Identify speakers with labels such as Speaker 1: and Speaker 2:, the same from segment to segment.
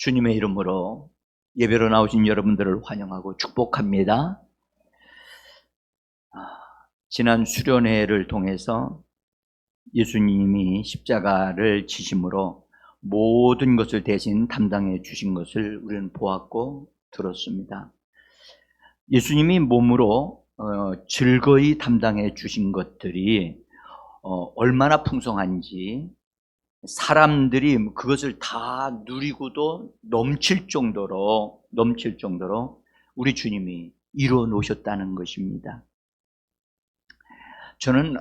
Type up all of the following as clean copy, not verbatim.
Speaker 1: 주님의 이름으로 예배로 나오신 여러분들을 환영하고 축복합니다. 지난 수련회를 통해서 예수님이 십자가를 지심으로 모든 것을 대신 담당해 주신 것을 우리는 보았고 들었습니다. 예수님이 몸으로 즐거이 담당해 주신 것들이 얼마나 풍성한지, 사람들이 그것을 다 누리고도 넘칠 정도로 우리 주님이 이루어 놓으셨다는 것입니다. 저는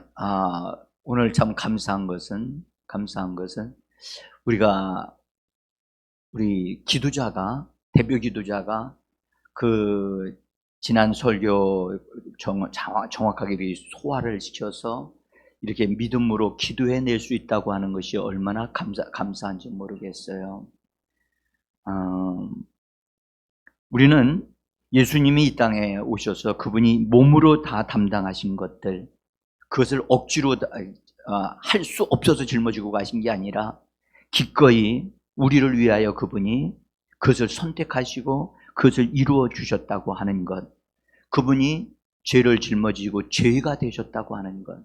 Speaker 1: 오늘 참 감사한 것은 우리 기도자가, 대표 기도자가 그 지난 설교 정확하게 소화를 시켜서 이렇게 믿음으로 기도해낼 수 있다고 하는 것이 얼마나 감사한지 모르겠어요. 우리는 예수님이 이 땅에 오셔서 그분이 몸으로 다 담당하신 것들, 그것을 억지로 할 수 없어서 짊어지고 가신 게 아니라 기꺼이 우리를 위하여 그분이 그것을 선택하시고 그것을 이루어 주셨다고 하는 것, 그분이 죄를 짊어지고 죄가 되셨다고 하는 것,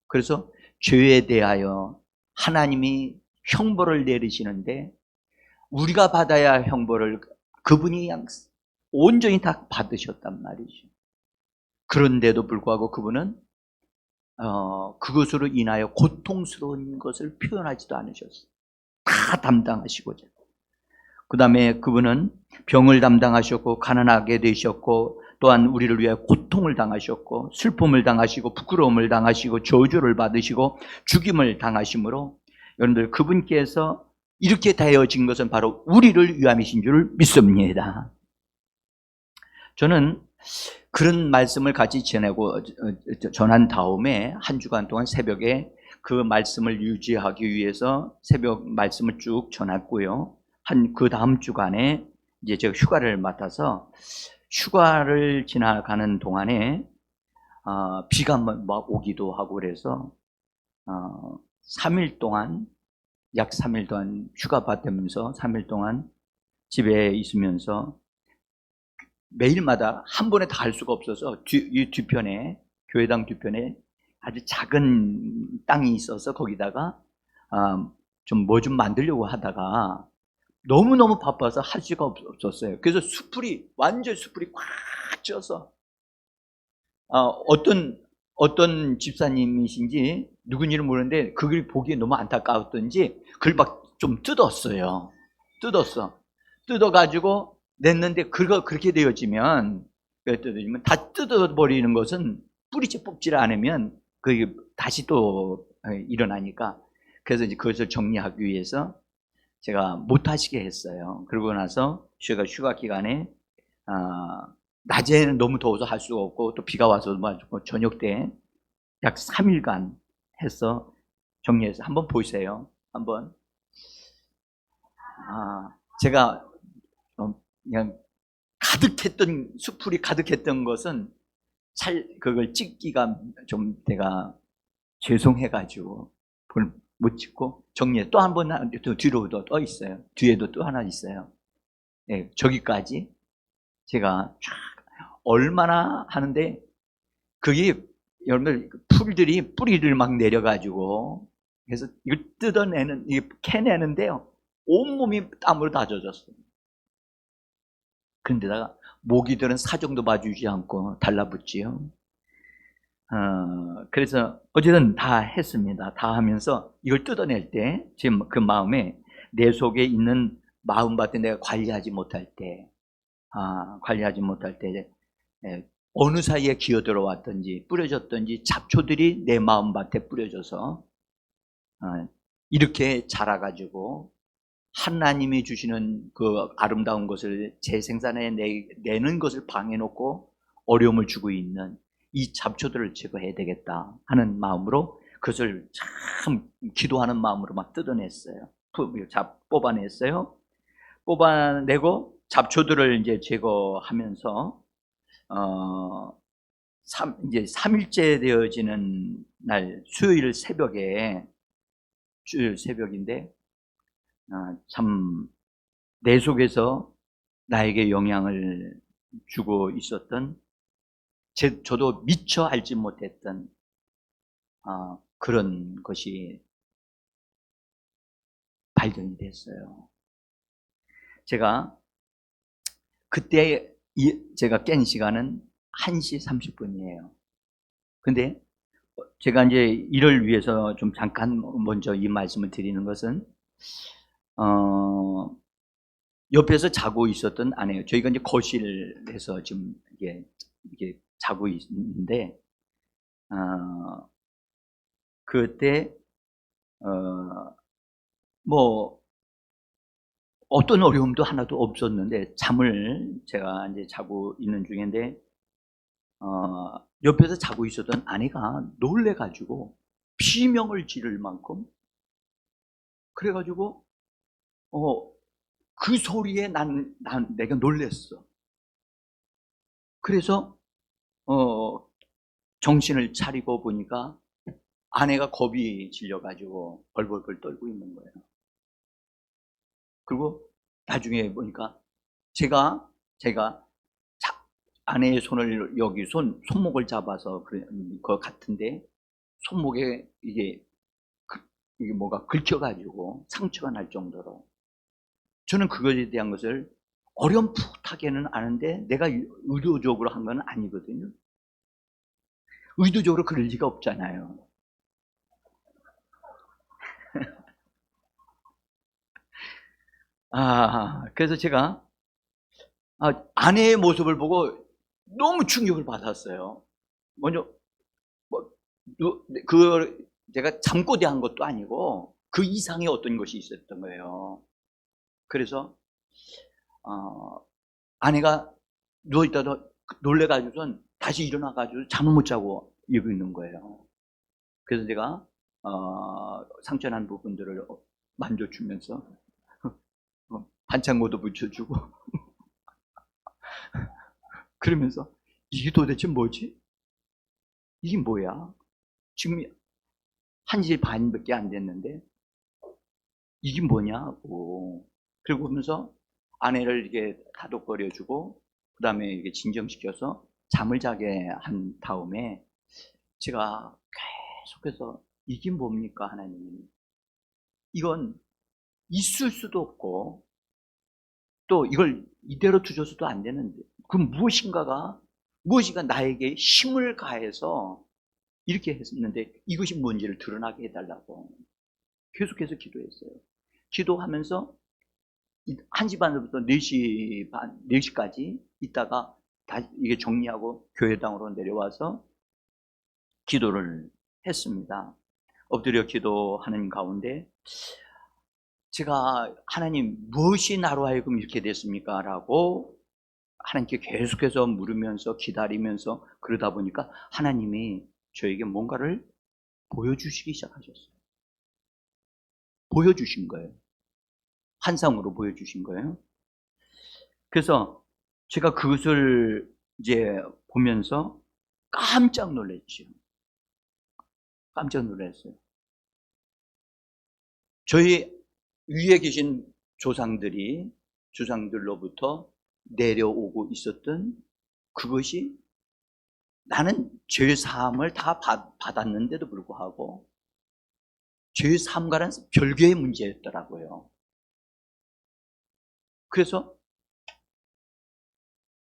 Speaker 1: 그래서 죄에 대하여 하나님이 형벌을 내리시는데 우리가 받아야 할 형벌을 그분이 온전히 다 받으셨단 말이죠. 그런데도 불구하고 그분은 그것으로 인하여 고통스러운 것을 표현하지도 않으셨어요. 다 담당하시고자. 그 다음에 그분은 병을 담당하셨고 가난하게 되셨고 또한 우리를 위하여 고통을 당하셨고 슬픔을 당하시고 부끄러움을 당하시고 저주를 받으시고 죽임을 당하심으로 여러분들 그분께서 이렇게 되어진 것은 바로 우리를 위함이신 줄 믿습니다. 저는 그런 말씀을 같이 전한 다음에 한 주간 동안 새벽에 그 말씀을 유지하기 위해서 새벽 말씀을 쭉 전했고요. 그 다음 주간에 이제 제가 휴가를 맡아서 휴가를 지나가는 동안에 비가 막 오기도 하고 그래서 3일 동안 약 3일 동안 휴가 받으면서 3일 동안 집에 있으면서 매일마다 한 번에 다 할 수가 없어서 이 뒤편에, 교회당 뒤편에 아주 작은 땅이 있어서 거기다가 좀 뭐 좀 만들려고 하다가 너무너무 바빠서 할 수가 없었어요. 그래서 완전 숯불이 꽉 쪄서 어떤 집사님이신지 누군지는 모르는데 그걸 보기에 너무 안타까웠던지 그걸 막 좀 뜯었어요. 뜯어가지고 냈는데 그렇게 되어지면 다 뜯어버리는 것은 뿌리째 뽑지를 않으면 그게 다시 또 일어나니까, 그래서 이제 그것을 정리하기 위해서 제가 못하시게 했어요. 그러고 나서 제가 휴가 기간에 낮에는 너무 더워서 할 수가 없고 또 비가 와서 저녁 때 약 3일간 해서 정리해서 한번 보세요. 한번 제가 그냥 숯불이 가득했던 것은 그걸 찍기가 좀 내가 죄송해가지고 그걸 못 찍고 정리해. 또 한 번 뒤로도 또 있어요. 뒤에도 또 하나 있어요. 네, 저기까지 제가 쫙 얼마나 하는데 그게 여러분들 풀들이 뿌리를 막 내려가지고 그래서 이걸 캐내는데요. 온몸이 땀으로 다 젖었어요. 그런데다가 모기들은 사정도 봐주지 않고 달라붙지요. 그래서 어쨌든 다 했습니다. 다 하면서 이걸 뜯어낼 때 지금 그 마음에 내 속에 있는 마음밭에 내가 관리하지 못할 때 어느 사이에 기어들어왔든지 뿌려졌든지 잡초들이 내 마음밭에 뿌려져서 이렇게 자라가지고 하나님이 주시는 그 아름다운 것을 재생산해 내는 것을 방해놓고 어려움을 주고 있는 이 잡초들을 제거해야 되겠다 하는 마음으로 그것을 참 기도하는 마음으로 막 뜯어냈어요. 뽑아냈어요. 뽑아내고 잡초들을 이제 제거하면서 이제 3일째 되어지는 날 수요일 새벽인데 참 내 속에서 나에게 영향을 주고 있었던, 저도 미처 알지 못했던 그런 것이 발견이 됐어요. 제가 그때 제가 깬 시간은 1시 30분이에요. 근데 제가 이제 이를 위해서 좀 잠깐 먼저 이 말씀을 드리는 것은, 옆에서 자고 있었던 아내예요. 저희가 이제 거실에서 지금 이게 자고 있는데, 그때, 뭐, 어떤 어려움도 하나도 없었는데, 잠을 제가 이제 자고 있는 중인데, 옆에서 자고 있었던 아내가 놀래가지고, 비명을 지를 만큼, 그래가지고, 그 소리에 내가 놀랬어. 그래서, 정신을 차리고 보니까 아내가 겁이 질려가지고 벌벌벌 떨고 있는 거예요. 그리고 나중에 보니까 제가 아내의 손을 여기 손목을 잡아서 그 같은데 손목에 이게 뭐가 긁혀가지고 상처가 날 정도로, 저는 그것에 대한 것을 어렴풋하게는 아는데 내가 의도적으로 한 건 아니거든요. 의도적으로 그럴 리가 없잖아요. 그래서 제가 아내의 모습을 보고 너무 충격을 받았어요. 먼저 뭐, 제가 잠꼬대한 것도 아니고 그 이상의 어떤 것이 있었던 거예요. 그래서 아내가 누워있다가 놀래가지고선 다시 일어나가지고 잠을 못 자고 이러고 있는 거예요. 그래서 제가 상처난 부분들을 만져주면서 반창고도 붙여주고 그러면서 이게 도대체 뭐지? 이게 뭐야? 지금 1시 반밖에 안 됐는데 이게 뭐냐고. 그리고 보면서 아내를 이렇게 다독거려주고 그 다음에 이렇게 진정시켜서 잠을 자게 한 다음에 제가 계속해서 이게 뭡니까 하나님, 이건 있을 수도 없고 또 이걸 이대로 두셔서도 안 되는데 그 무엇인가 나에게 힘을 가해서 이렇게 했는데 이것이 뭔지를 드러나게 해달라고 계속해서 기도했어요. 기도하면서 1시 반부터 4시 반, 4시까지 있다가 다시 이게 정리하고 교회당으로 내려와서 기도를 했습니다. 엎드려 기도하는 가운데 제가 하나님 무엇이 나로 하여금 이렇게 됐습니까? 라고 하나님께 계속해서 물으면서 기다리면서 그러다 보니까 하나님이 저에게 뭔가를 보여주시기 시작하셨어요. 보여주신 거예요. 환상으로 보여주신 거예요. 그래서 제가 그것을 이제 보면서 깜짝 놀랐죠. 깜짝 놀랐어요. 저희 위에 계신 주상들로부터 내려오고 있었던 그것이, 나는 죄 사함을 다 받았는데도 불구하고 죄 사함과는 별개의 문제였더라고요. 그래서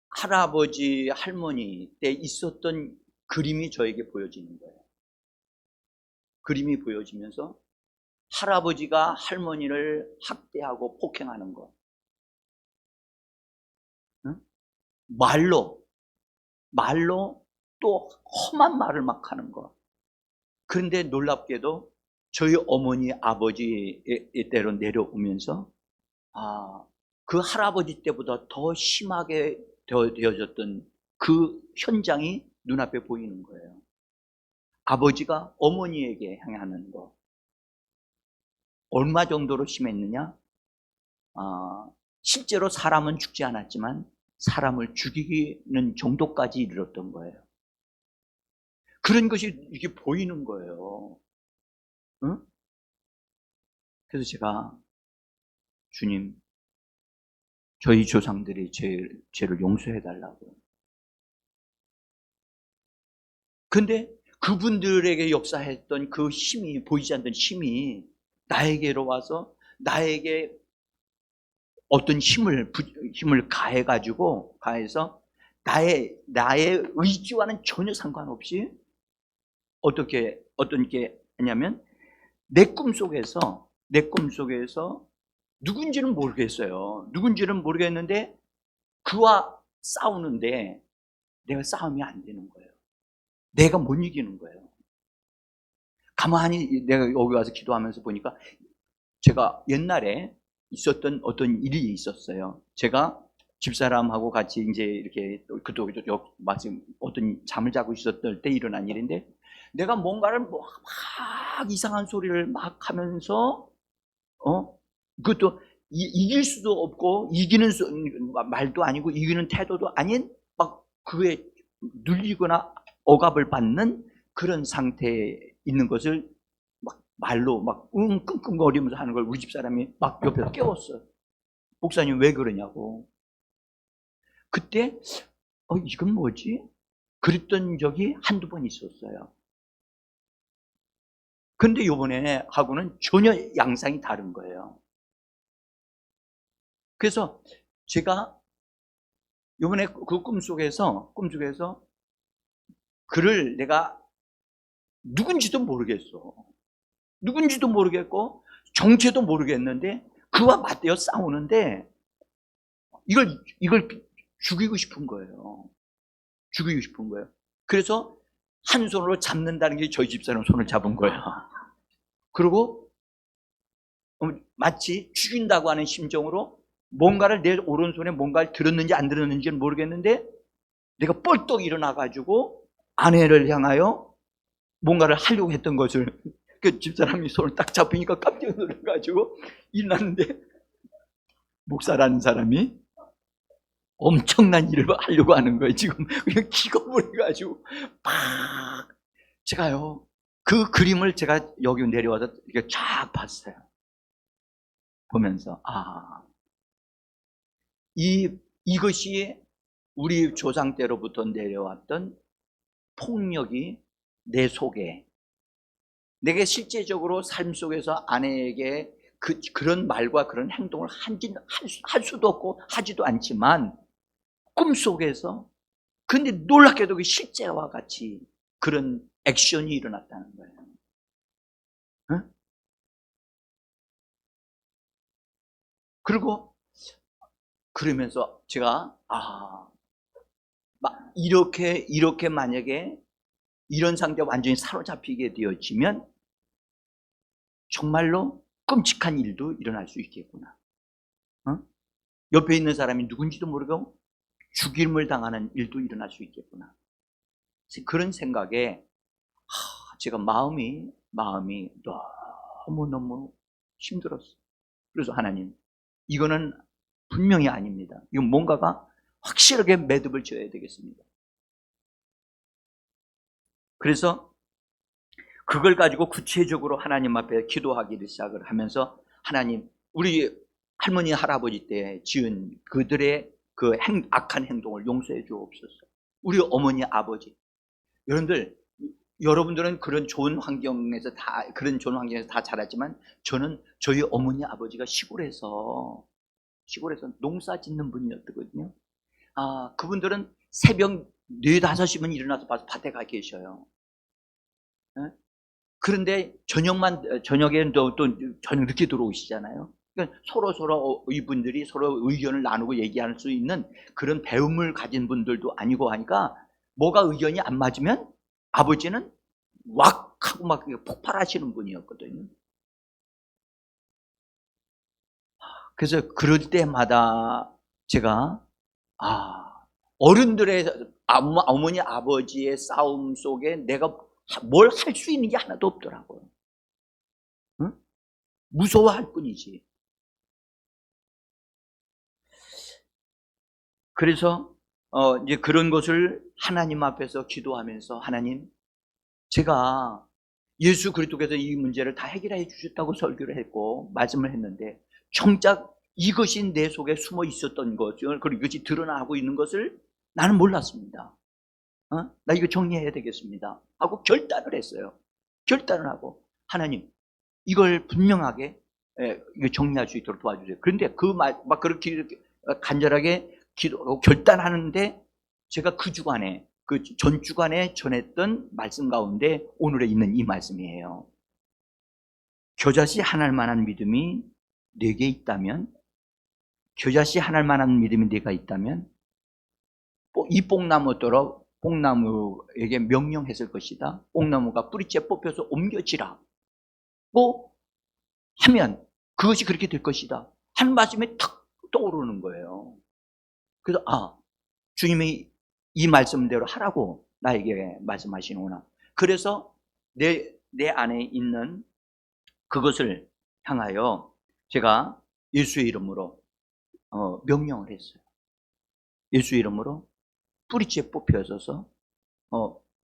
Speaker 1: 할아버지, 할머니 때 있었던 그림이 저에게 보여지는 거예요. 그림이 보여지면서 할아버지가 할머니를 학대하고 폭행하는 것, 응? 말로 또 험한 말을 막 하는 것. 그런데 놀랍게도 저희 어머니, 아버지의 때로 내려오면서 그 할아버지 때보다 더 심하게 되어졌던 그 현장이 눈앞에 보이는 거예요. 아버지가 어머니에게 향하는 것. 얼마 정도로 심했느냐? 실제로 사람은 죽지 않았지만 사람을 죽이는 정도까지 이르렀던 거예요. 그런 것이 이렇게 보이는 거예요. 응? 그래서 제가, 주님, 저희 조상들의 죄를 용서해 달라고. 근데 그분들에게 역사했던 그 힘이, 보이지 않던 힘이 나에게로 와서 나에게 어떤 힘을 가해서 나의 의지와는 전혀 상관없이 어떤 게 하냐면 내 꿈속에서 누군지는 모르겠어요. 누군지는 모르겠는데 그와 싸우는데 내가 싸움이 안 되는 거예요. 내가 못 이기는 거예요. 가만히 내가 여기 와서 기도하면서 보니까 제가 옛날에 있었던 어떤 일이 있었어요. 제가 집사람하고 같이 이제 이렇게 그도 마침 어떤 잠을 자고 있었을 때 일어난 일인데, 내가 뭔가를 막 이상한 소리를 막 하면서 그것도 이길 수도 없고 이기는 말도 아니고 이기는 태도도 아닌 막 그에 눌리거나 억압을 받는 그런 상태에 있는 것을 막 말로 막 끙끙거리면서 하는 걸 우리 집사람이 막 옆에서 깨웠어요. 목사님 왜 그러냐고. 그때 이건 뭐지? 그랬던 적이 한두 번 있었어요. 근데 요번에 하고는 전혀 양상이 다른 거예요. 그래서 제가 요번에 그 꿈속에서 그를 내가 누군지도 모르겠어. 누군지도 모르겠고 정체도 모르겠는데 그와 맞대어 싸우는데 이걸 죽이고 싶은 거예요. 죽이고 싶은 거예요. 그래서 한 손으로 잡는다는 게 저희 집사람 손을 잡은 거예요. 그리고 마치 죽인다고 하는 심정으로 뭔가를 내 오른손에 뭔가를 들었는지 안 들었는지는 모르겠는데 내가 뻘떡 일어나가지고 아내를 향하여 뭔가를 하려고 했던 것을, 그 집사람이 손을 딱 잡으니까 깜짝 놀라가지고 일어났는데 목사라는 사람이 엄청난 일을 하려고 하는 거예요. 지금 그냥 기겁을 해가지고 막 제가요 그 그림을 제가 여기 내려와서 이렇게 쫙 봤어요. 보면서 이것이 우리 조상 때로부터 내려왔던 폭력이 내 속에, 내게 실제적으로 삶 속에서 아내에게 그런 말과 그런 행동을 할 수도 없고 하지도 않지만 꿈속에서, 근데 놀랍게도 그 실제와 같이 그런 액션이 일어났다는 거예요. 응? 그리고 그러면서 제가 이렇게 만약에 이런 상태에 완전히 사로잡히게 되어지면 정말로 끔찍한 일도 일어날 수 있겠구나. 옆에 있는 사람이 누군지도 모르고 죽임을 당하는 일도 일어날 수 있겠구나. 그런 생각에 제가 마음이 너무너무 힘들었어요. 그래서 하나님, 이거는 분명히 아닙니다. 이건 뭔가가 확실하게 매듭을 지어야 되겠습니다. 그래서 그걸 가지고 구체적으로 하나님 앞에 기도하기를 시작을 하면서, 하나님, 우리 할머니 할아버지 때 지은 그들의 그 악한 행동을 용서해 주옵소서. 우리 어머니 아버지, 여러분들은 그런 좋은 환경에서 다 자랐지만 저는 저희 어머니 아버지가 시골에서 농사 짓는 분이었거든요. 그분들은 새벽 4, 5시면 일어나서 밭에 가 계셔요. 그런데 저녁에는 또 저녁 늦게 들어오시잖아요. 그러니까 서로 이분들이 서로 의견을 나누고 얘기할 수 있는 그런 배움을 가진 분들도 아니고 하니까 뭐가 의견이 안 맞으면 아버지는 왁 하고 막 폭발하시는 분이었거든요. 그래서 그럴 때마다 제가 어른들의 어머니 아버지의 싸움 속에 내가 뭘 할 수 있는 게 하나도 없더라고요. 응? 무서워할 뿐이지. 그래서 이제 그런 것을 하나님 앞에서 기도하면서, 하나님, 제가 예수 그리스도께서 이 문제를 다 해결해 주셨다고 설교를 했고 말씀을 했는데 정작 이것이 내 속에 숨어 있었던 것을, 그리고 이것이 드러나고 있는 것을 나는 몰랐습니다. 나 이거 정리해야 되겠습니다 하고 결단을 했어요. 결단을 하고, 하나님 이걸 분명하게 이거 정리할 수 있도록 도와주세요. 그런데 막 그렇게 이렇게 간절하게 기도하고 결단하는데, 제가 그 주간에, 그 전 주간에 전했던 말씀 가운데 오늘에 있는 이 말씀이에요. 겨자씨 하나할 만한 믿음이 내게 있다면, 겨자씨 하나할 만한 믿음이 내가 있다면 이 뽕나무더러 뽕나무에게 명령했을 것이다. 뽕나무가 뿌리째 뽑혀서 옮겨지라 하면 그것이 그렇게 될 것이다 한 말씀이 탁 떠오르는 거예요. 그래서 주님이 이 말씀대로 하라고 나에게 말씀하시는구나. 그래서 내 안에 있는 그것을 향하여 제가 예수의 이름으로 명령을 했어요. 예수의 이름으로 뿌리째 뽑혀져서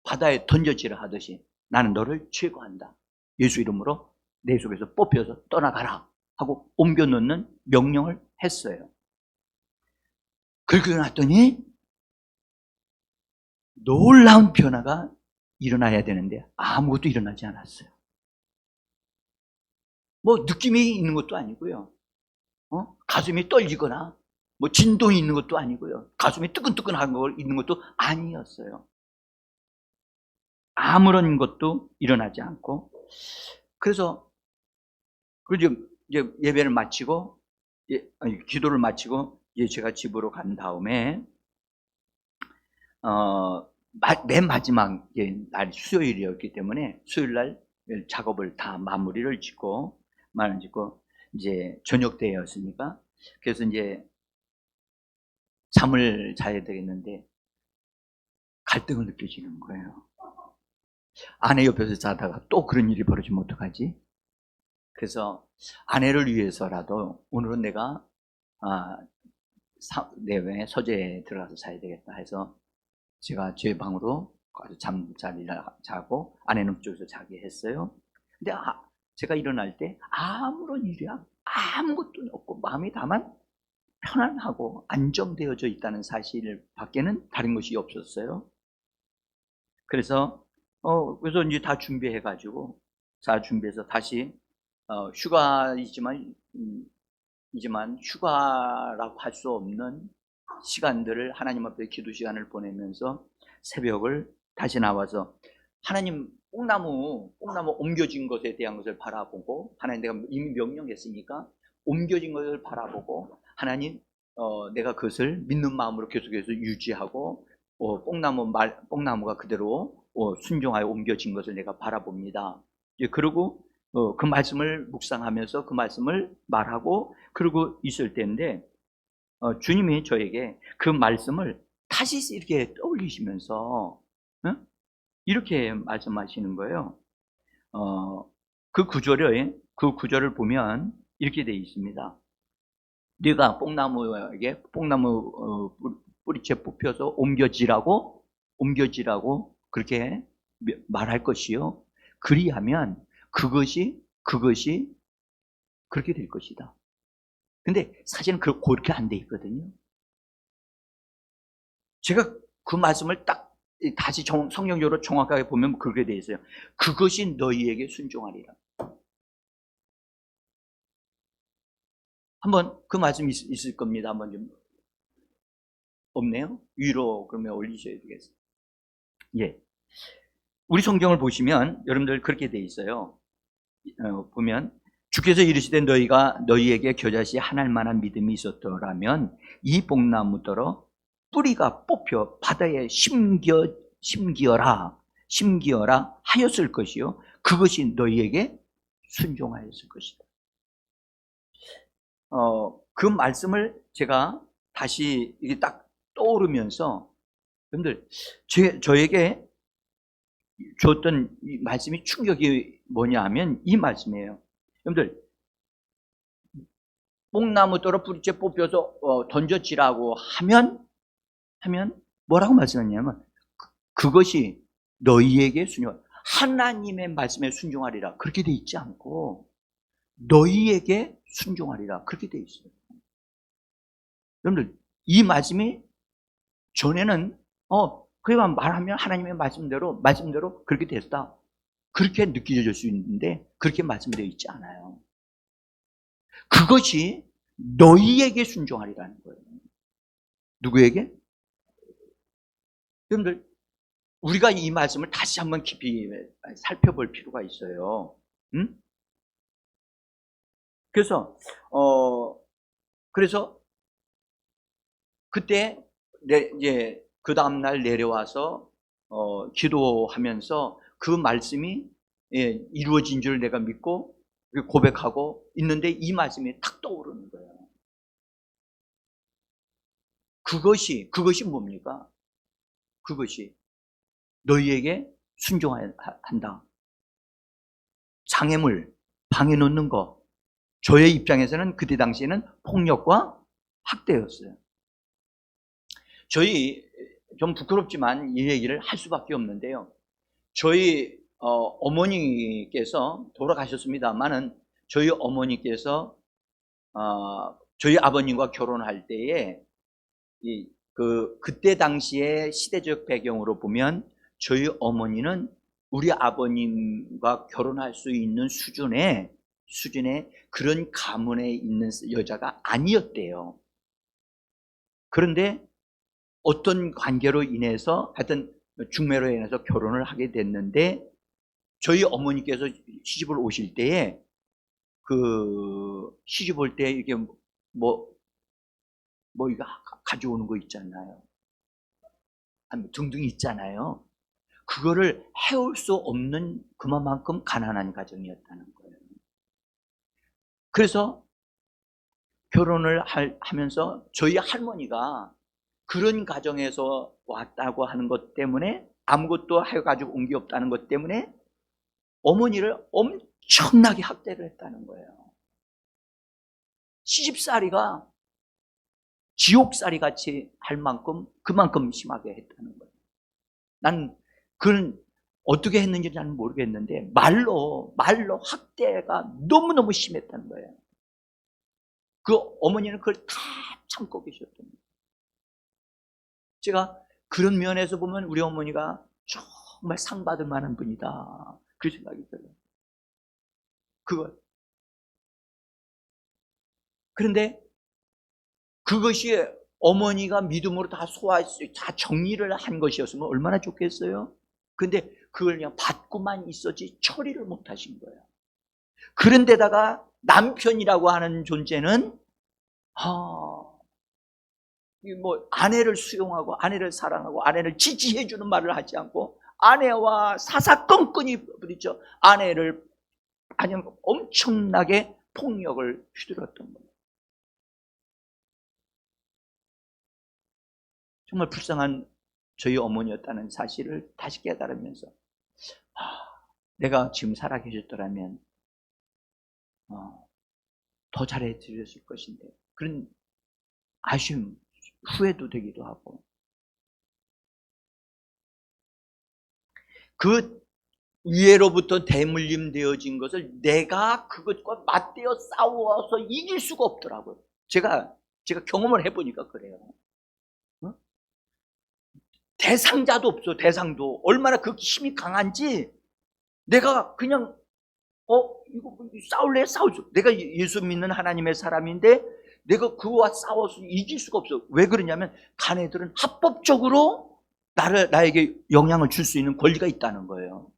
Speaker 1: 바다에 던져지라 하듯이 나는 너를 제거한다. 예수 이름으로 내 속에서 뽑혀서 떠나가라 하고 옮겨놓는 명령을 했어요. 그러고 났더니 놀라운 변화가 일어나야 되는데 아무것도 일어나지 않았어요. 느낌이 있는 것도 아니고요, 가슴이 떨리거나 진동이 있는 것도 아니고요, 가슴이 뜨끈뜨끈한 거 있는 것도 아니었어요. 아무런 것도 일어나지 않고. 그래서 이제 예배를 마치고, 기도를 마치고 제가 집으로 간 다음에 맨 마지막 날 수요일이었기 때문에 수요일 날 작업을 다 마무리를 짓고 이제 저녁 때였으니까, 그래서 이제 잠을 자야 되겠는데 갈등을 느껴지는 거예요. 아내 옆에서 자다가 또 그런 일이 벌어지면 어떡하지? 그래서 아내를 위해서라도 오늘은 내가 내외 서재에 들어가서 자야 되겠다 해서 제가 제 방으로 가서 잠자리를 자고 아내는 그쪽에서 자게 했어요. 근데 제가 일어날 때 아무런 일이 아무것도 없고 마음이 다만 편안하고 안정되어져 있다는 사실 밖에는 다른 것이 없었어요. 그래서 이제 다 준비해가지고 준비해서 다시 휴가이지만 휴가라고 할 수 없는 시간들을 하나님 앞에 기도 시간을 보내면서 새벽을 다시 나와서 하나님 뽕나무 옮겨진 것에 대한 것을 바라보고, 하나님 내가 이미 명령했으니까 옮겨진 것을 바라보고, 하나님 내가 그것을 믿는 마음으로 계속해서 유지하고 뽕나무가 그대로 순종하여 옮겨진 것을 내가 바라봅니다. 그리고 그 말씀을 묵상하면서 그 말씀을 말하고 그러고 있을 때인데 주님이 저에게 그 말씀을 다시 이렇게 떠올리시면서 이렇게 말씀하시는 거예요. 그 구절을 보면 이렇게 되어 있습니다. 네가 뽕나무 뿌리채 뽑혀서 옮겨지라고 그렇게 말할 것이요, 그리하면 그것이 그렇게 될 것이다. 근데 사실은 그렇게 안 돼 있거든요. 제가 그 말씀을 딱 다시 성경적으로 정확하게 보면 그렇게 돼 있어요. 그것이 너희에게 순종하리라. 한번 그 말씀 있을 겁니다. 한번 좀. 없네요? 위로 그러면 올리셔야 되겠어요. 예. 우리 성경을 보시면 여러분들 그렇게 돼 있어요. 보면 주께서 이르시되 너희에게 겨자씨 하나할 만한 믿음이 있었더라면 이 뽕나무더러 뿌리가 뽑혀 바다에 심기어라 하였을 것이요, 그것이 너희에게 순종하였을 것이다. 그 말씀을 제가 다시 이게 딱 떠오르면서 여러분들 저에게 줬던 이 말씀이 충격이 뭐냐 하면 이 말씀이에요. 여러분들 뽕나무더러 뿌리째 뽑혀서 던져지라고 하면 뭐라고 말씀하냐면 그것이 너희에게 하나님의 말씀에 순종하리라 그렇게 돼 있지 않고 너희에게 순종하리라 그렇게 돼 있어요. 여러분들, 이 말씀이 전에는 그만 말하면 하나님의 말씀대로 그렇게 됐다, 그렇게 느껴질 수 있는데 그렇게 말씀되어 있지 않아요. 그것이 너희에게 순종하리라는 거예요. 누구에게? 여러분들, 우리가 이 말씀을 다시 한번 깊이 살펴볼 필요가 있어요. 응? 그래서 그때 이제 그 다음날 내려와서 기도하면서 그 말씀이 이루어진 줄 내가 믿고 고백하고 있는데 이 말씀이 탁 떠오르는 거예요. 그것이 뭡니까? 그것이 너희에게 순종한다. 장애물 방에 놓는 거, 저의 입장에서는 그때 당시에는 폭력과 학대였어요. 저희 좀 부끄럽지만 이 얘기를 할 수밖에 없는데요. 저희 어머니께서 돌아가셨습니다만은 저희 어머니께서 저희 아버님과 결혼할 때에 그때 당시의 시대적 배경으로 보면 저희 어머니는 우리 아버님과 결혼할 수 있는 수준의 그런 가문에 있는 여자가 아니었대요. 그런데 어떤 관계로 인해서 하여튼 중매로 인해서 결혼을 하게 됐는데 저희 어머니께서 시집을 오실 때에 시집 올 때 이게 이거 가져오는 거 있잖아요. 등등 있잖아요. 그거를 해올 수 없는 그만큼 가난한 가정이었다는 거예요. 그래서 결혼을 하면서 저희 할머니가 그런 가정에서 왔다고 하는 것 때문에 아무것도 해가지고 온 게 없다는 것 때문에 어머니를 엄청나게 학대를 했다는 거예요. 시집살이가 지옥살이 같이 할 만큼 그만큼 심하게 했다는 거예요. 난 그건 어떻게 했는지 잘 모르겠는데 말로 학대가 너무너무 심했다는 거예요. 그 어머니는 그걸 다 참고 계셨던 거예요. 제가 그런 면에서 보면 우리 어머니가 정말 상 받을 만한 분이다, 그 생각이 들어요. 그런데 그것이 어머니가 믿음으로 다 다 정리를 한 것이었으면 얼마나 좋겠어요? 근데 그걸 그냥 받고만 있었지 처리를 못 하신 거예요. 그런데다가 남편이라고 하는 존재는 아내를 수용하고 아내를 사랑하고 아내를 지지해주는 말을 하지 않고 아내와 사사건건이 부딪혀 아내를 아주 엄청나게 폭력을 휘둘렀던 거예요. 정말 불쌍한 저희 어머니였다는 사실을 다시 깨달으면서 내가 지금 살아계셨더라면 더 잘해 드렸을 것인데, 그런 아쉬움, 후회도 되기도 하고, 그 위에로부터 대물림 되어진 것을 내가 그것과 맞대어 싸워서 이길 수가 없더라고요. 제가 경험을 해보니까 그래요. 대상자도 없어. 대상도 얼마나 그 힘이 강한지 내가 그냥 이거 싸울래? 싸우죠. 내가 예수 믿는 하나님의 사람인데 내가 그와 싸워서 이길 수가 없어. 왜 그러냐면 가네들은 합법적으로 나에게 영향을 줄 수 있는 권리가 있다는 거예요.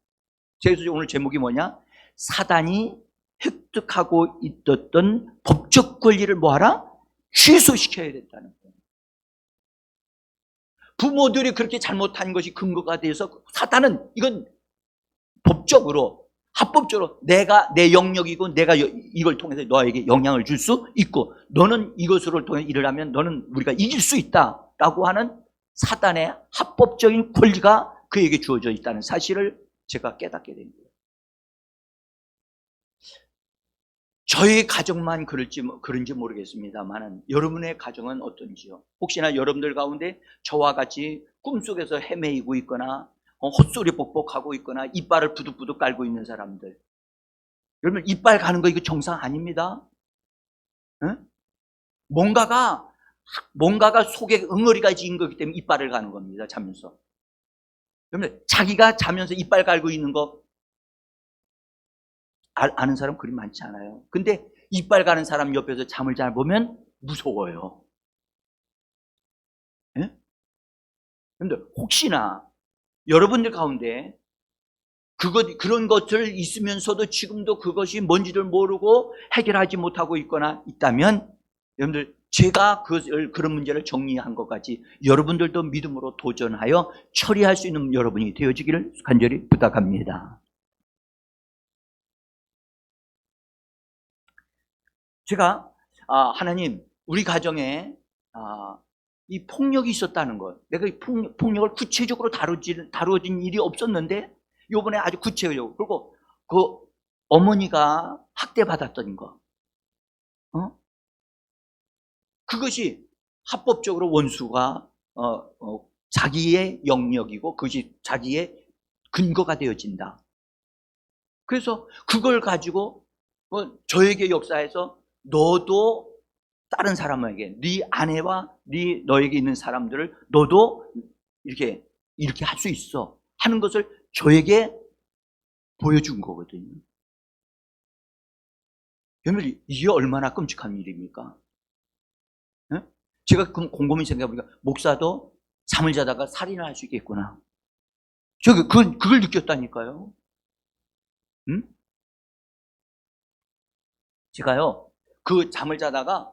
Speaker 1: 그래서 오늘 제목이 뭐냐? 사단이 획득하고 있었던 법적 권리를 뭐하라? 취소시켜야 된다는 거예요. 부모들이 그렇게 잘못한 것이 근거가 돼서 사단은 이건 법적으로 합법적으로 내가 내 영역이고 내가 이걸 통해서 너에게 영향을 줄 수 있고 너는 이것으로 통해 일을 하면 너는 우리가 이길 수 있다라고 하는 사단의 합법적인 권리가 그에게 주어져 있다는 사실을 제가 깨닫게 된 거예요. 저희 가정만 그런지 모르겠습니다만 여러분의 가정은 어떤지요? 혹시나 여러분들 가운데 저와 같이 꿈속에서 헤매이고 있거나 헛소리 뻑뻑하고 있거나 이빨을 부득부득 깔고 있는 사람들, 여러분 이빨 가는 거 이거 정상 아닙니다. 응? 뭔가가 뭔가가 속에 응어리가 지은 거기 때문에 이빨을 가는 겁니다. 자면서. 그러면 자기가 자면서 이빨 갈고 있는 거 아는 사람 그리 많지 않아요. 근데 이빨 가는 사람 옆에서 잠을 잘 보면 무서워요. 예? 근데 혹시나 여러분들 가운데 그런 것들 있으면서도 지금도 그것이 뭔지를 모르고 해결하지 못하고 있거나 있다면, 여러분들, 제가 그런 문제를 정리한 것 같이 여러분들도 믿음으로 도전하여 처리할 수 있는 여러분이 되어지기를 간절히 부탁합니다. 제가 하나님, 우리 가정에 이 폭력이 있었다는 것, 내가 이 폭력을 구체적으로 다뤄진 일이 없었는데 요번에 아주 구체적으로, 그리고 그 어머니가 학대받았던 거, 그것이 합법적으로 원수가 자기의 영역이고 그것이 자기의 근거가 되어진다. 그래서 그걸 가지고 저에게 역사에서 너도 다른 사람에게, 네 아내와 너에게 있는 사람들을 너도 이렇게 할 수 있어 하는 것을 저에게 보여준 거거든요. 여러분, 이게 얼마나 끔찍한 일입니까? 네? 제가 곰곰이 생각해보니까 목사도 잠을 자다가 살인을 할 수 있겠구나. 제가 그걸 느꼈다니까요. 응? 제가요, 그 잠을 자다가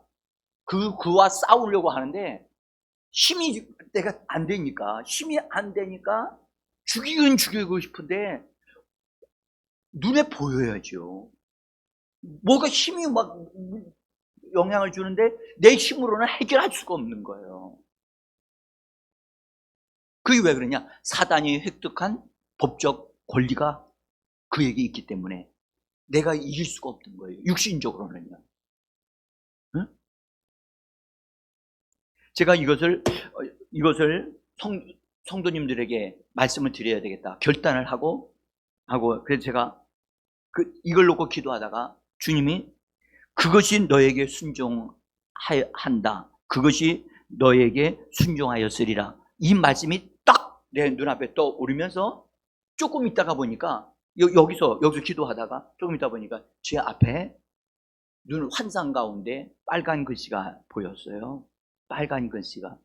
Speaker 1: 그와 싸우려고 하는데 힘이 내가 안 되니까 죽이고 싶은데 눈에 보여야죠. 뭐가 힘이 막 영향을 주는데 내 힘으로는 해결할 수가 없는 거예요. 그게 왜 그러냐? 사단이 획득한 법적 권리가 그에게 있기 때문에 내가 이길 수가 없는 거예요. 육신적으로는요. 응? 제가 이것을 성도님들에게 말씀을 드려야 되겠다 결단을 하고 그래서 제가 이걸 놓고 기도하다가 주님이 그것이 너에게 순종한다. 그것이 너에게 순종하였으리라. 이 말씀이 딱 내 눈앞에 떠오르면서 조금 있다가 보니까 여기서 기도하다가 조금 있다 보니까 제 앞에 눈 환상 가운데 빨간 글씨가 보였어요. 빨간 글씨가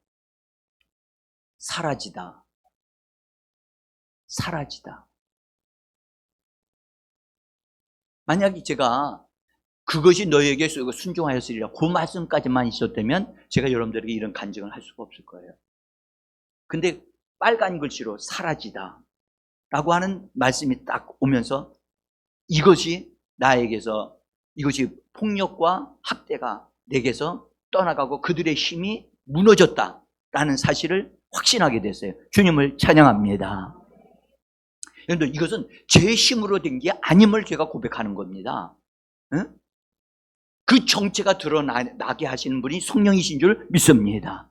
Speaker 1: 사라지다. 만약에 제가 그것이 너에게 순종하였으리라 그 말씀까지만 있었다면 제가 여러분들에게 이런 간증을 할 수가 없을 거예요. 근데 빨간 글씨로 사라지다 라고 하는 말씀이 딱 오면서 이것이 나에게서, 이것이 폭력과 학대가 내게서 떠나가고 그들의 힘이 무너졌다라는 사실을 확신하게 됐어요. 주님을 찬양합니다. 여러분들, 이것은 제 힘으로 된 게 아님을 제가 고백하는 겁니다. 응? 그 정체가 드러나게 하시는 분이 성령이신 줄 믿습니다.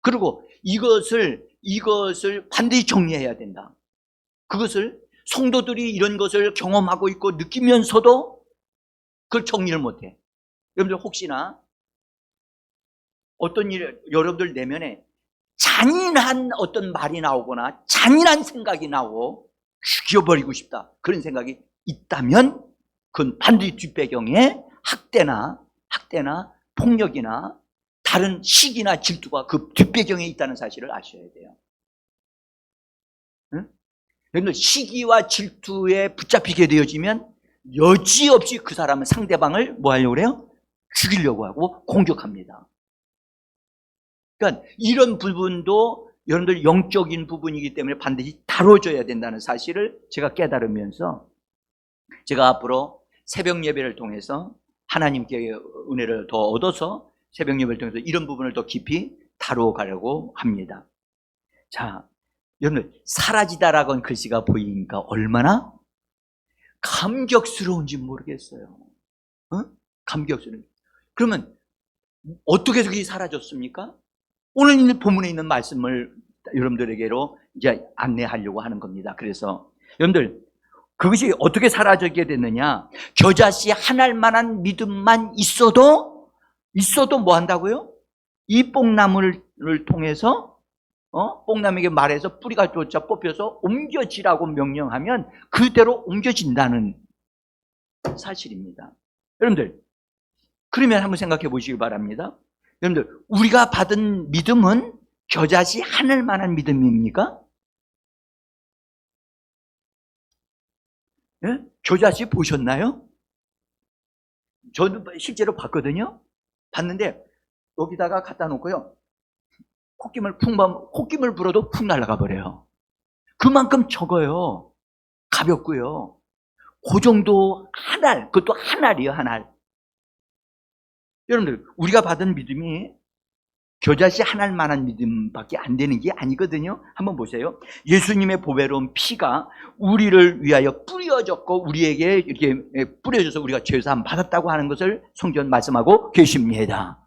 Speaker 1: 그리고 이것을 반드시 정리해야 된다. 그것을 성도들이 이런 것을 경험하고 있고 느끼면서도 그걸 정리를 못해. 여러분들, 혹시나 어떤 일, 여러분들 내면에 잔인한 어떤 말이 나오거나 잔인한 생각이 나오고 죽여버리고 싶다, 그런 생각이 있다면 그건 반드시 뒷배경에 학대나 폭력이나 다른 시기나 질투가 그 뒷배경에 있다는 사실을 아셔야 돼요. 응? 여러분들, 시기와 질투에 붙잡히게 되어지면 여지없이 그 사람은 상대방을 뭐 하려고 그래요? 죽이려고 하고 공격합니다. 그러니까 이런 부분도 여러분들 영적인 부분이기 때문에 반드시 다뤄줘야 된다는 사실을 제가 깨달으면서 제가 앞으로 새벽 예배를 통해서 하나님께 은혜를 더 얻어서 새벽 예배를 통해서 이런 부분을 더 깊이 다뤄가려고 합니다. 자, 여러분들, 사라지다라고 하는 글씨가 보이니까 얼마나 감격스러운지 모르겠어요. 감격스러운. 그러면 어떻게 그게 사라졌습니까? 오늘 본문에 있는 말씀을 여러분들에게로 이제 안내하려고 하는 겁니다. 그래서 여러분들, 그것이 어떻게 사라지게 됐느냐? 겨자씨 하나만한 믿음만 있어도 뭐 한다고요? 이 뽕나무를 통해서 뽕나무에게 말해서 뿌리가 쫓아 뽑혀서 옮겨지라고 명령하면 그대로 옮겨진다는 사실입니다. 여러분들, 그러면 한번 생각해 보시기 바랍니다. 여러분들, 우리가 받은 믿음은 겨자씨 하늘 만한 믿음입니까? 예? 겨자씨 보셨나요? 저도 실제로 봤거든요. 봤는데 여기다가 갖다 놓고요, 콧김을 불어도 푹 날아가 버려요. 그만큼 적어요. 가볍고요. 그 정도 한 알, 그것도 한 알이에요, 한 알. 여러분들, 우리가 받은 믿음이 겨자씨 한 알만한 믿음밖에 안 되는 게 아니거든요. 한번 보세요. 예수님의 보배로운 피가 우리를 위하여 뿌려졌고 우리에게 이렇게 뿌려져서 우리가 죄사함 받았다고 하는 것을 성경 말씀하고 계십니다.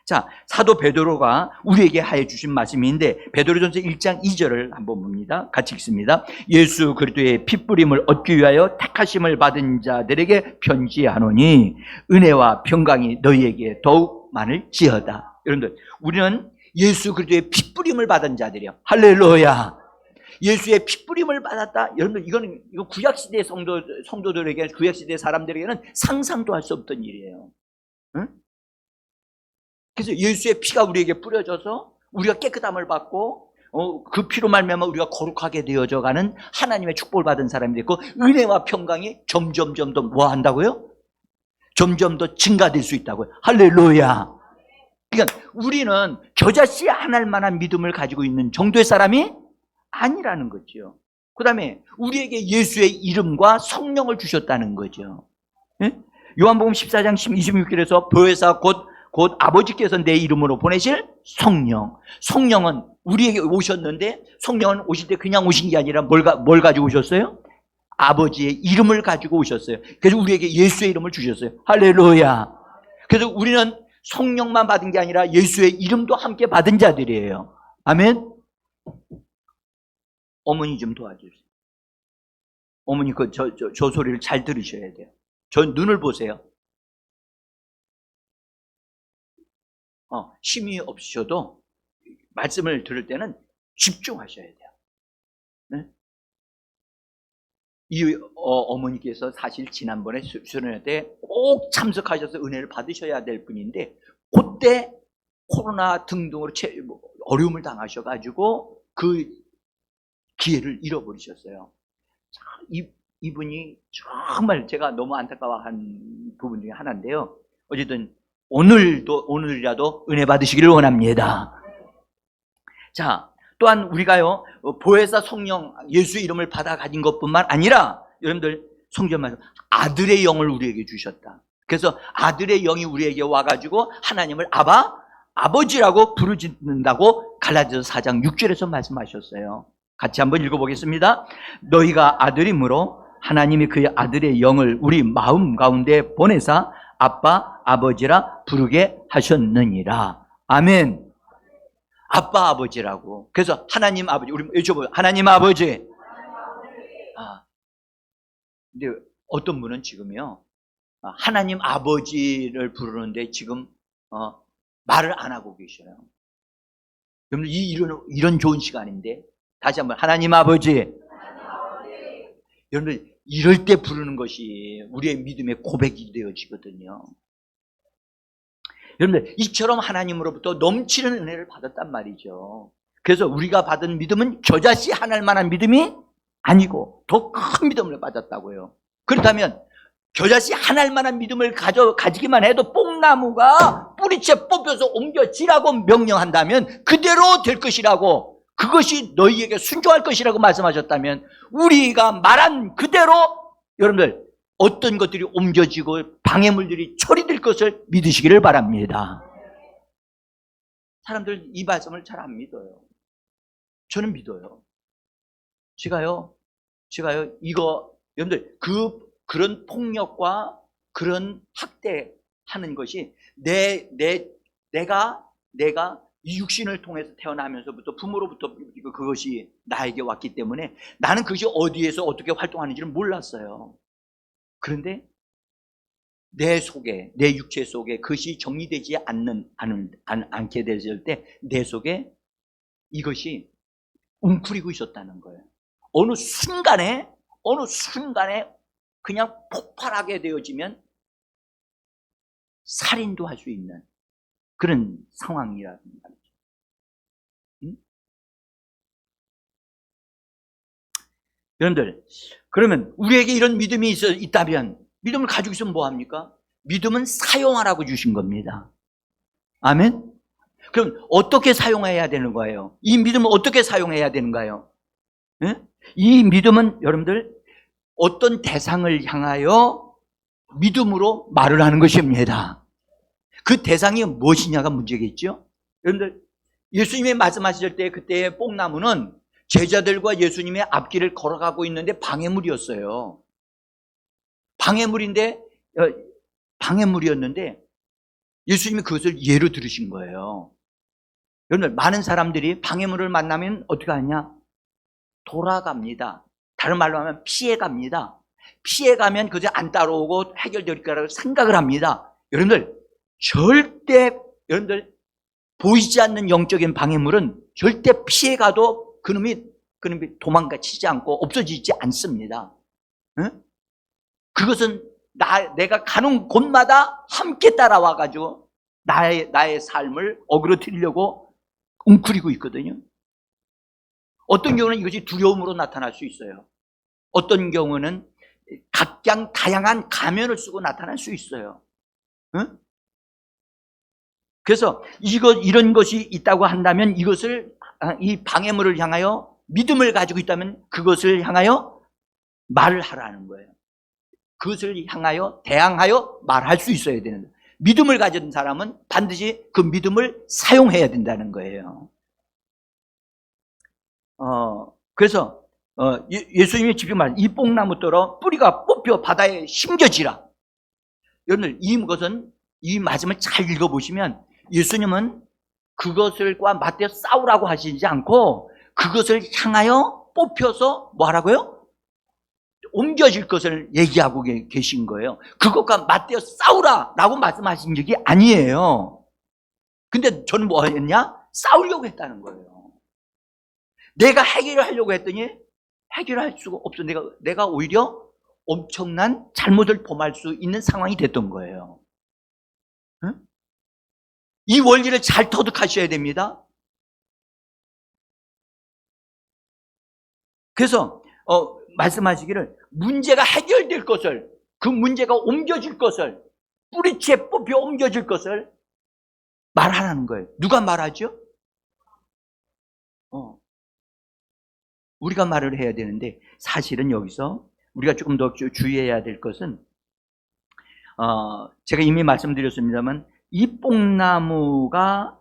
Speaker 1: 자, 사도 베드로가 우리에게 하여 주신 말씀인데 베드로전서 1장 2절을 한번 봅니다. 같이 읽습니다. 예수 그리스도의 핏부림을 얻기 위하여 택하심을 받은 자들에게 편지하노니 은혜와 평강이 너희에게 더욱 많을지어다. 여러분들, 우리는 예수 그리스도의 핏부림을 받은 자들이요. 할렐루야. 예수의 핏부림을 받았다. 여러분들, 이거 구약시대 성도들에게, 구약시대 사람들에게는 상상도 할 수 없던 일이에요. 응? 그래서 예수의 피가 우리에게 뿌려져서 우리가 깨끗함을 받고 그 피로 말미암아 우리가 거룩하게 되어져 가는 하나님의 축복을 받은 사람이 됐고, 은혜와 평강이 점점 더 뭐 한다고요? 점점 더 증가될 수 있다고요. 할렐루야. 그러니까 우리는 겨자씨 한 알만한 믿음을 가지고 있는 정도의 사람이 아니라는 거죠. 그 다음에 우리에게 예수의 이름과 성령을 주셨다는 거죠. 예? 요한복음 14장 26절에서 보혜사 곧 아버지께서 내 이름으로 보내실 성령. 성령은 우리에게 오셨는데, 성령은 오실 때 그냥 오신 게 아니라 뭘 가지고 오셨어요? 아버지의 이름을 가지고 오셨어요. 그래서 우리에게 예수의 이름을 주셨어요. 할렐루야. 그래서 우리는 성령만 받은 게 아니라 예수의 이름도 함께 받은 자들이에요. 아멘. 어머니 좀 도와주세요. 어머니 저 소리를 잘 들으셔야 돼요. 저 눈을 보세요. 힘이 없으셔도 말씀을 들을 때는 집중하셔야 돼요. 네? 이 어머니께서 사실 지난번에 수련회 때 꼭 참석하셔서 은혜를 받으셔야 될 분인데, 그때 코로나 등등으로 어려움을 당하셔가지고 그 기회를 잃어버리셨어요. 이분이 정말 제가 너무 안타까워한 부분 중에 하나인데요. 어쨌든 오늘이라도 은혜 받으시기를 원합니다. 자, 또한 우리가요, 보혜사 성령 예수의 이름을 받아 가진 것뿐만 아니라, 여러분들, 성경 말씀 아들의 영을 우리에게 주셨다. 그래서 아들의 영이 우리에게 와가지고 하나님을 아버지라고 부르짖는다고 갈라디아서 4장 6절에서 말씀하셨어요. 같이 한번 읽어보겠습니다. 너희가 아들이므로 하나님이 그의 아들의 영을 우리 마음 가운데 보내사 아빠, 아버지라 부르게 하셨느니라. 아멘. 아빠, 아버지라고. 그래서 하나님 아버지, 우리 외쳐보요. 하나님 아버지. 근데 어떤 분은 지금요, 하나님 아버지를 부르는데 지금 말을 안 하고 계셔요. 여러분, 이런 좋은 시간인데 다시 한번 하나님 아버지. 여러분들, 이럴 때 부르는 것이 우리의 믿음의 고백이 되어지거든요. 여러분들, 이처럼 하나님으로부터 넘치는 은혜를 받았단 말이죠. 그래서 우리가 받은 믿음은 겨자씨 한 알만한 믿음이 아니고 더 큰 믿음을 받았다고요. 그렇다면 겨자씨 한 알만한 믿음을 가지기만 해도 뽕나무가 뿌리채 뽑혀서 옮겨지라고 명령한다면 그대로 될 것이라고, 그것이 너희에게 순종할 것이라고 말씀하셨다면, 우리가 말한 그대로 여러분들 어떤 것들이 옮겨지고 방해물들이 처리될 것을 믿으시기를 바랍니다. 사람들 이 말씀을 잘 안 믿어요. 저는 믿어요. 제가요 이거 여러분들 그런 폭력과 그런 학대하는 것이 내가 이 육신을 통해서 태어나면서부터 부모로부터 그것이 나에게 왔기 때문에 나는 그것이 어디에서 어떻게 활동하는지를 몰랐어요. 그런데 내 속에, 내 육체 속에 그것이 정리되지 않게 됐을 때 내 속에 이것이 웅크리고 있었다는 거예요. 어느 순간에 그냥 폭발하게 되어지면 살인도 할 수 있는 그런 상황이라는 말이죠. 응? 여러분들, 그러면 우리에게 이런 믿음이 있다면 믿음을 가지고 있으면 뭐합니까? 믿음은 사용하라고 주신 겁니다. 아멘? 그럼 어떻게 사용해야 되는 거예요? 이 믿음은 어떻게 사용해야 되는가요? 응? 이 믿음은 여러분들 어떤 대상을 향하여 믿음으로 말을 하는 것입니다. 그 대상이 무엇이냐가 문제겠죠? 여러분들, 예수님이 말씀하실 때 그때의 뽕나무는 제자들과 예수님의 앞길을 걸어가고 있는데 방해물이었어요. 방해물이었는데 예수님이 그것을 예로 들으신 거예요. 여러분들, 많은 사람들이 방해물을 만나면 어떻게 하냐? 돌아갑니다. 다른 말로 하면 피해갑니다. 피해가면 그저 안 따라오고 해결될 거라고 생각을 합니다. 여러분들, 여러분들 보이지 않는 영적인 방해물은 절대 피해가도 그놈이 도망가치지 않고 없어지지 않습니다. 응? 그것은 내가 가는 곳마다 함께 따라와가지고 나의 삶을 어그러뜨리려고 웅크리고 있거든요. 어떤 경우는 이것이 두려움으로 나타날 수 있어요. 어떤 경우는 각양 다양한 가면을 쓰고 나타날 수 있어요. 응? 그래서 이런 것이 있다고 한다면 이 방해물을 향하여 믿음을 가지고 있다면 그것을 향하여 말을 하라는 거예요. 그것을 향하여 대항하여 말할 수 있어야 되는 거예요. 믿음을 가진 사람은 반드시 그 믿음을 사용해야 된다는 거예요. 그래서 예수님이 직접 말한 이 뽕나무더러 뿌리가 뽑혀 바다에 심겨지라. 여러분들, 이 말씀을 잘 읽어보시면 예수님은 그것을과 맞대어 싸우라고 하시지 않고 그것을 향하여 뽑혀서 뭐 하라고요? 옮겨질 것을 얘기하고 계신 거예요. 그것과 맞대어 싸우라라고 말씀하신 적이 아니에요. 근데 저는 뭐 했냐? 싸우려고 했다는 거예요. 내가 해결을 하려고 했더니 해결할 수가 없어. 내가 오히려 엄청난 잘못을 범할 수 있는 상황이 됐던 거예요. 응? 이 원리를 잘 터득하셔야 됩니다. 그래서 말씀하시기를 문제가 해결될 것을, 그 문제가 옮겨질 것을, 뿌리채 뽑혀 옮겨질 것을 말하라는 거예요. 누가 말하죠? 우리가 말을 해야 되는데, 사실은 여기서 우리가 조금 더 주의해야 될 것은 제가 이미 말씀드렸습니다만 이 뽕나무가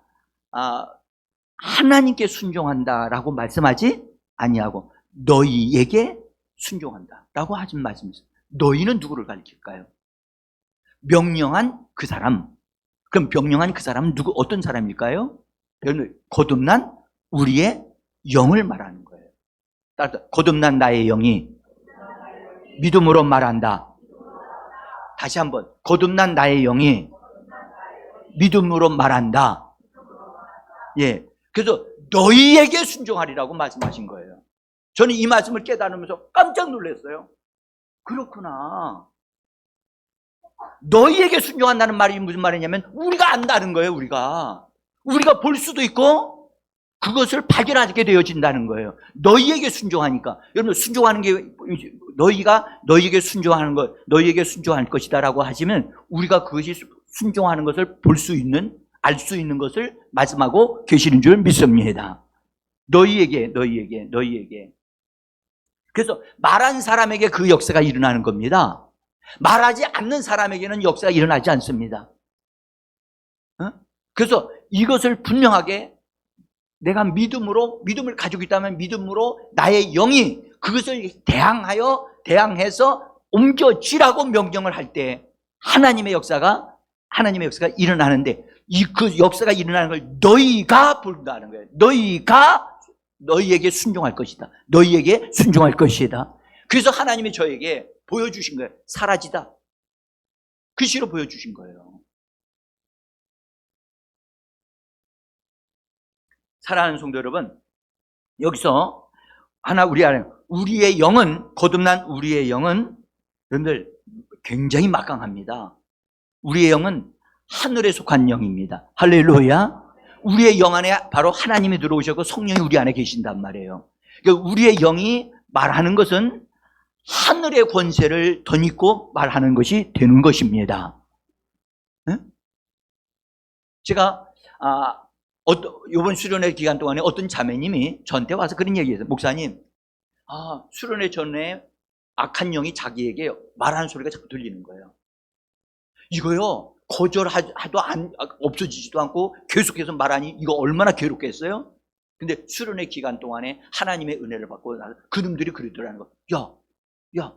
Speaker 1: 하나님께 순종한다라고 말씀하지 아니하고 너희에게 순종한다라고 하신 말씀이죠. 너희는 누구를 가리킬까요? 명령한 그 사람. 그럼 명령한 그 사람은 어떤 사람일까요? 거듭난 우리의 영을 말하는 거예요. 거듭난 나의 영이 믿음으로 말한다. 다시 한번, 거듭난 나의 영이 믿음으로 말한다. 예. 그래서 너희에게 순종하리라고 말씀하신 거예요. 저는 이 말씀을 깨달으면서 깜짝 놀랐어요. 그렇구나. 너희에게 순종한다는 말이 무슨 말이냐면 우리가 안다는 거예요. 우리가 볼 수도 있고 그것을 발견하게 되어진다는 거예요. 너희에게 순종하니까. 여러분, 순종하는 게 너희에게 순종하는 것, 너희에게 순종할 것이다라고 하시면 우리가 그것이 순종하는 것을 볼 수 있는, 알 수 있는 것을 말씀하고 계시는 줄 믿습니다. 너희에게. 그래서 말한 사람에게 그 역사가 일어나는 겁니다. 말하지 않는 사람에게는 역사가 일어나지 않습니다. 그래서 이것을 분명하게 내가 믿음을 가지고 있다면 믿음으로 나의 영이 그것을 대항해서 옮겨지라고 명령을 할 때 하나님의 역사가 일어나는데 그 역사가 일어나는 걸 너희가 본다는 거예요. 너희에게 순종할 것이다. 너희에게 순종할 것이다. 그래서 하나님이 저에게 보여주신 거예요. 사라지다. 글씨로 보여주신 거예요. 사랑하는 성도 여러분, 여기서 하나 우리 안에 우리의 영은, 거듭난 우리의 영은 여러분들 굉장히 막강합니다. 우리의 영은 하늘에 속한 영입니다. 할렐루야. 우리의 영 안에 바로 하나님이 들어오셨고 성령이 우리 안에 계신단 말이에요. 그러니까 우리의 영이 말하는 것은 하늘의 권세를 덧입고 말하는 것이 되는 것입니다. 제가 이번 수련회 기간 동안에 어떤 자매님이 저한테 와서 그런 얘기했어요. 목사님, 수련회 전에 악한 영이 자기에게 말하는 소리가 자꾸 들리는 거예요. 이거요, 거절하도 없어지지도 않고 계속해서 말하니 이거 얼마나 괴롭겠어요? 근데 수련회 기간 동안에 하나님의 은혜를 받고 그놈들이 그러더라는 거. 야,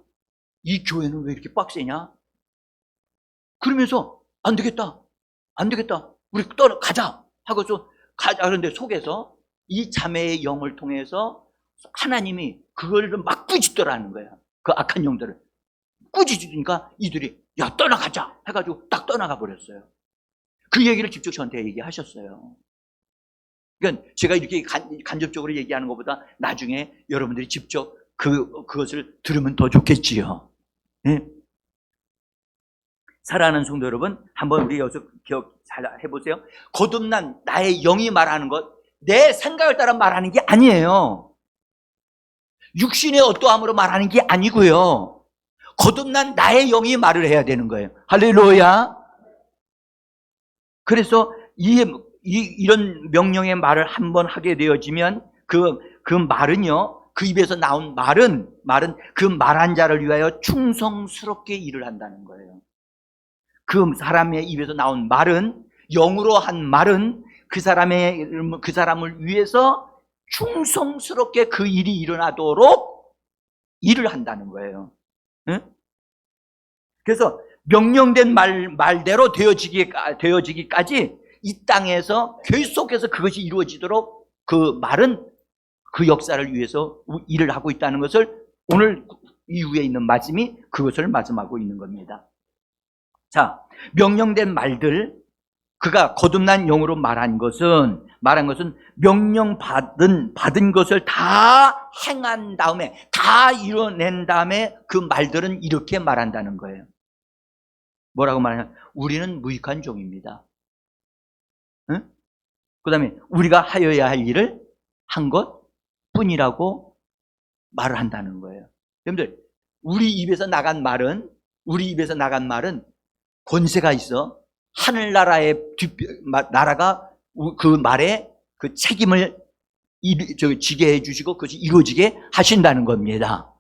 Speaker 1: 이 교회는 왜 이렇게 빡세냐? 그러면서 안 되겠다. 우리 가자 하고서 가자. 그런데 속에서 이 자매의 영을 통해서 하나님이 그걸 막 꾸짖더라는 거야. 그 악한 영들을 꾸짖으니까 이들이 야, 떠나가자 해가지고 딱 떠나가 버렸어요. 그 얘기를 직접 저한테 얘기하셨어요. 그러니까 제가 이렇게 간접적으로 얘기하는 것보다 나중에 여러분들이 직접 그것을 들으면 더 좋겠지요. 네? 사랑하는 성도 여러분, 한번 우리 여기서 기억 잘 해보세요. 거듭난 나의 영이 말하는 것, 내 생각을 따라 말하는 게 아니에요. 육신의 어떠함으로 말하는 게 아니고요. 거듭난 나의 영이 말을 해야 되는 거예요. 할렐루야. 그래서 이런 명령의 말을 한번 하게 되어지면 그 말은요, 그 입에서 나온 말은 그 말한 자를 위하여 충성스럽게 일을 한다는 거예요. 그 사람의 입에서 나온 말은, 영으로 한 말은 그 사람을 위해서 충성스럽게 그 일이 일어나도록 일을 한다는 거예요. 응? 그래서 명령된 말대로 되어지기까지 이 땅에서 계속해서 그것이 이루어지도록 그 말은 그 역사를 위해서 일을 하고 있다는 것을 오늘 이후에 있는 말씀이 그것을 말씀하고 있는 겁니다. 자, 명령된 말들, 그가 거듭난 영으로 말한 것은 명령 받은 것을 다 행한 다음에, 다 이뤄낸 다음에 그 말들은 이렇게 말한다는 거예요. 뭐라고 말하냐? 우리는 무익한 종입니다. 응? 그 다음에 우리가 하여야 할 일을 한 것 뿐이라고 말을 한다는 거예요. 여러분들, 우리 입에서 나간 말은 권세가 있어. 하늘나라의 나라가 그 말에 그 책임을 지게 해주시고 그것이 이루어지게 하신다는 겁니다.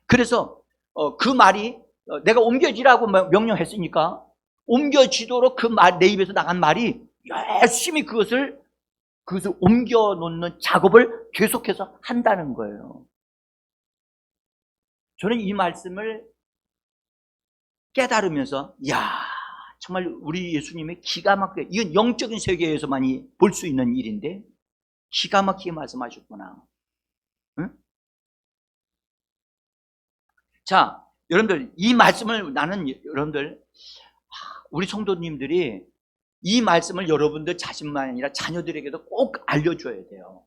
Speaker 1: 그래서 그 말이 내가 옮겨지라고 명령했으니까 옮겨지도록 내 입에서 나간 말이 열심히 그것을 옮겨놓는 작업을 계속해서 한다는 거예요. 저는 이 말씀을 깨달으면서 정말 우리 예수님의 기가 막히게, 이건 영적인 세계에서만이 볼 수 있는 일인데 기가 막히게 말씀하셨구나. 응? 자, 여러분들, 이 말씀을 여러분들, 우리 성도님들이 이 말씀을 여러분들 자신만 아니라 자녀들에게도 꼭 알려줘야 돼요.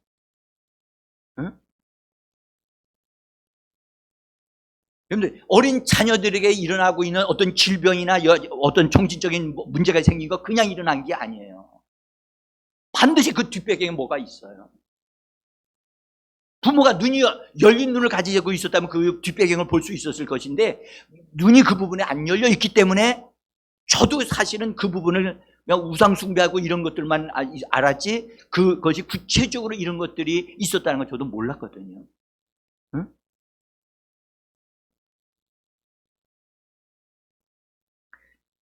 Speaker 1: 응? 여러분들, 어린 자녀들에게 일어나고 있는 어떤 질병이나 어떤 정신적인 문제가 생긴 거 그냥 일어난 게 아니에요. 반드시 그 뒷배경에 뭐가 있어요. 부모가 눈이 열린 눈을 가지고 있었다면 그 뒷배경을 볼 수 있었을 것인데 눈이 그 부분에 안 열려 있기 때문에 저도 사실은 그 부분을 그냥 우상숭배하고 이런 것들만 알았지 그것이 구체적으로 이런 것들이 있었다는 걸 저도 몰랐거든요. 응?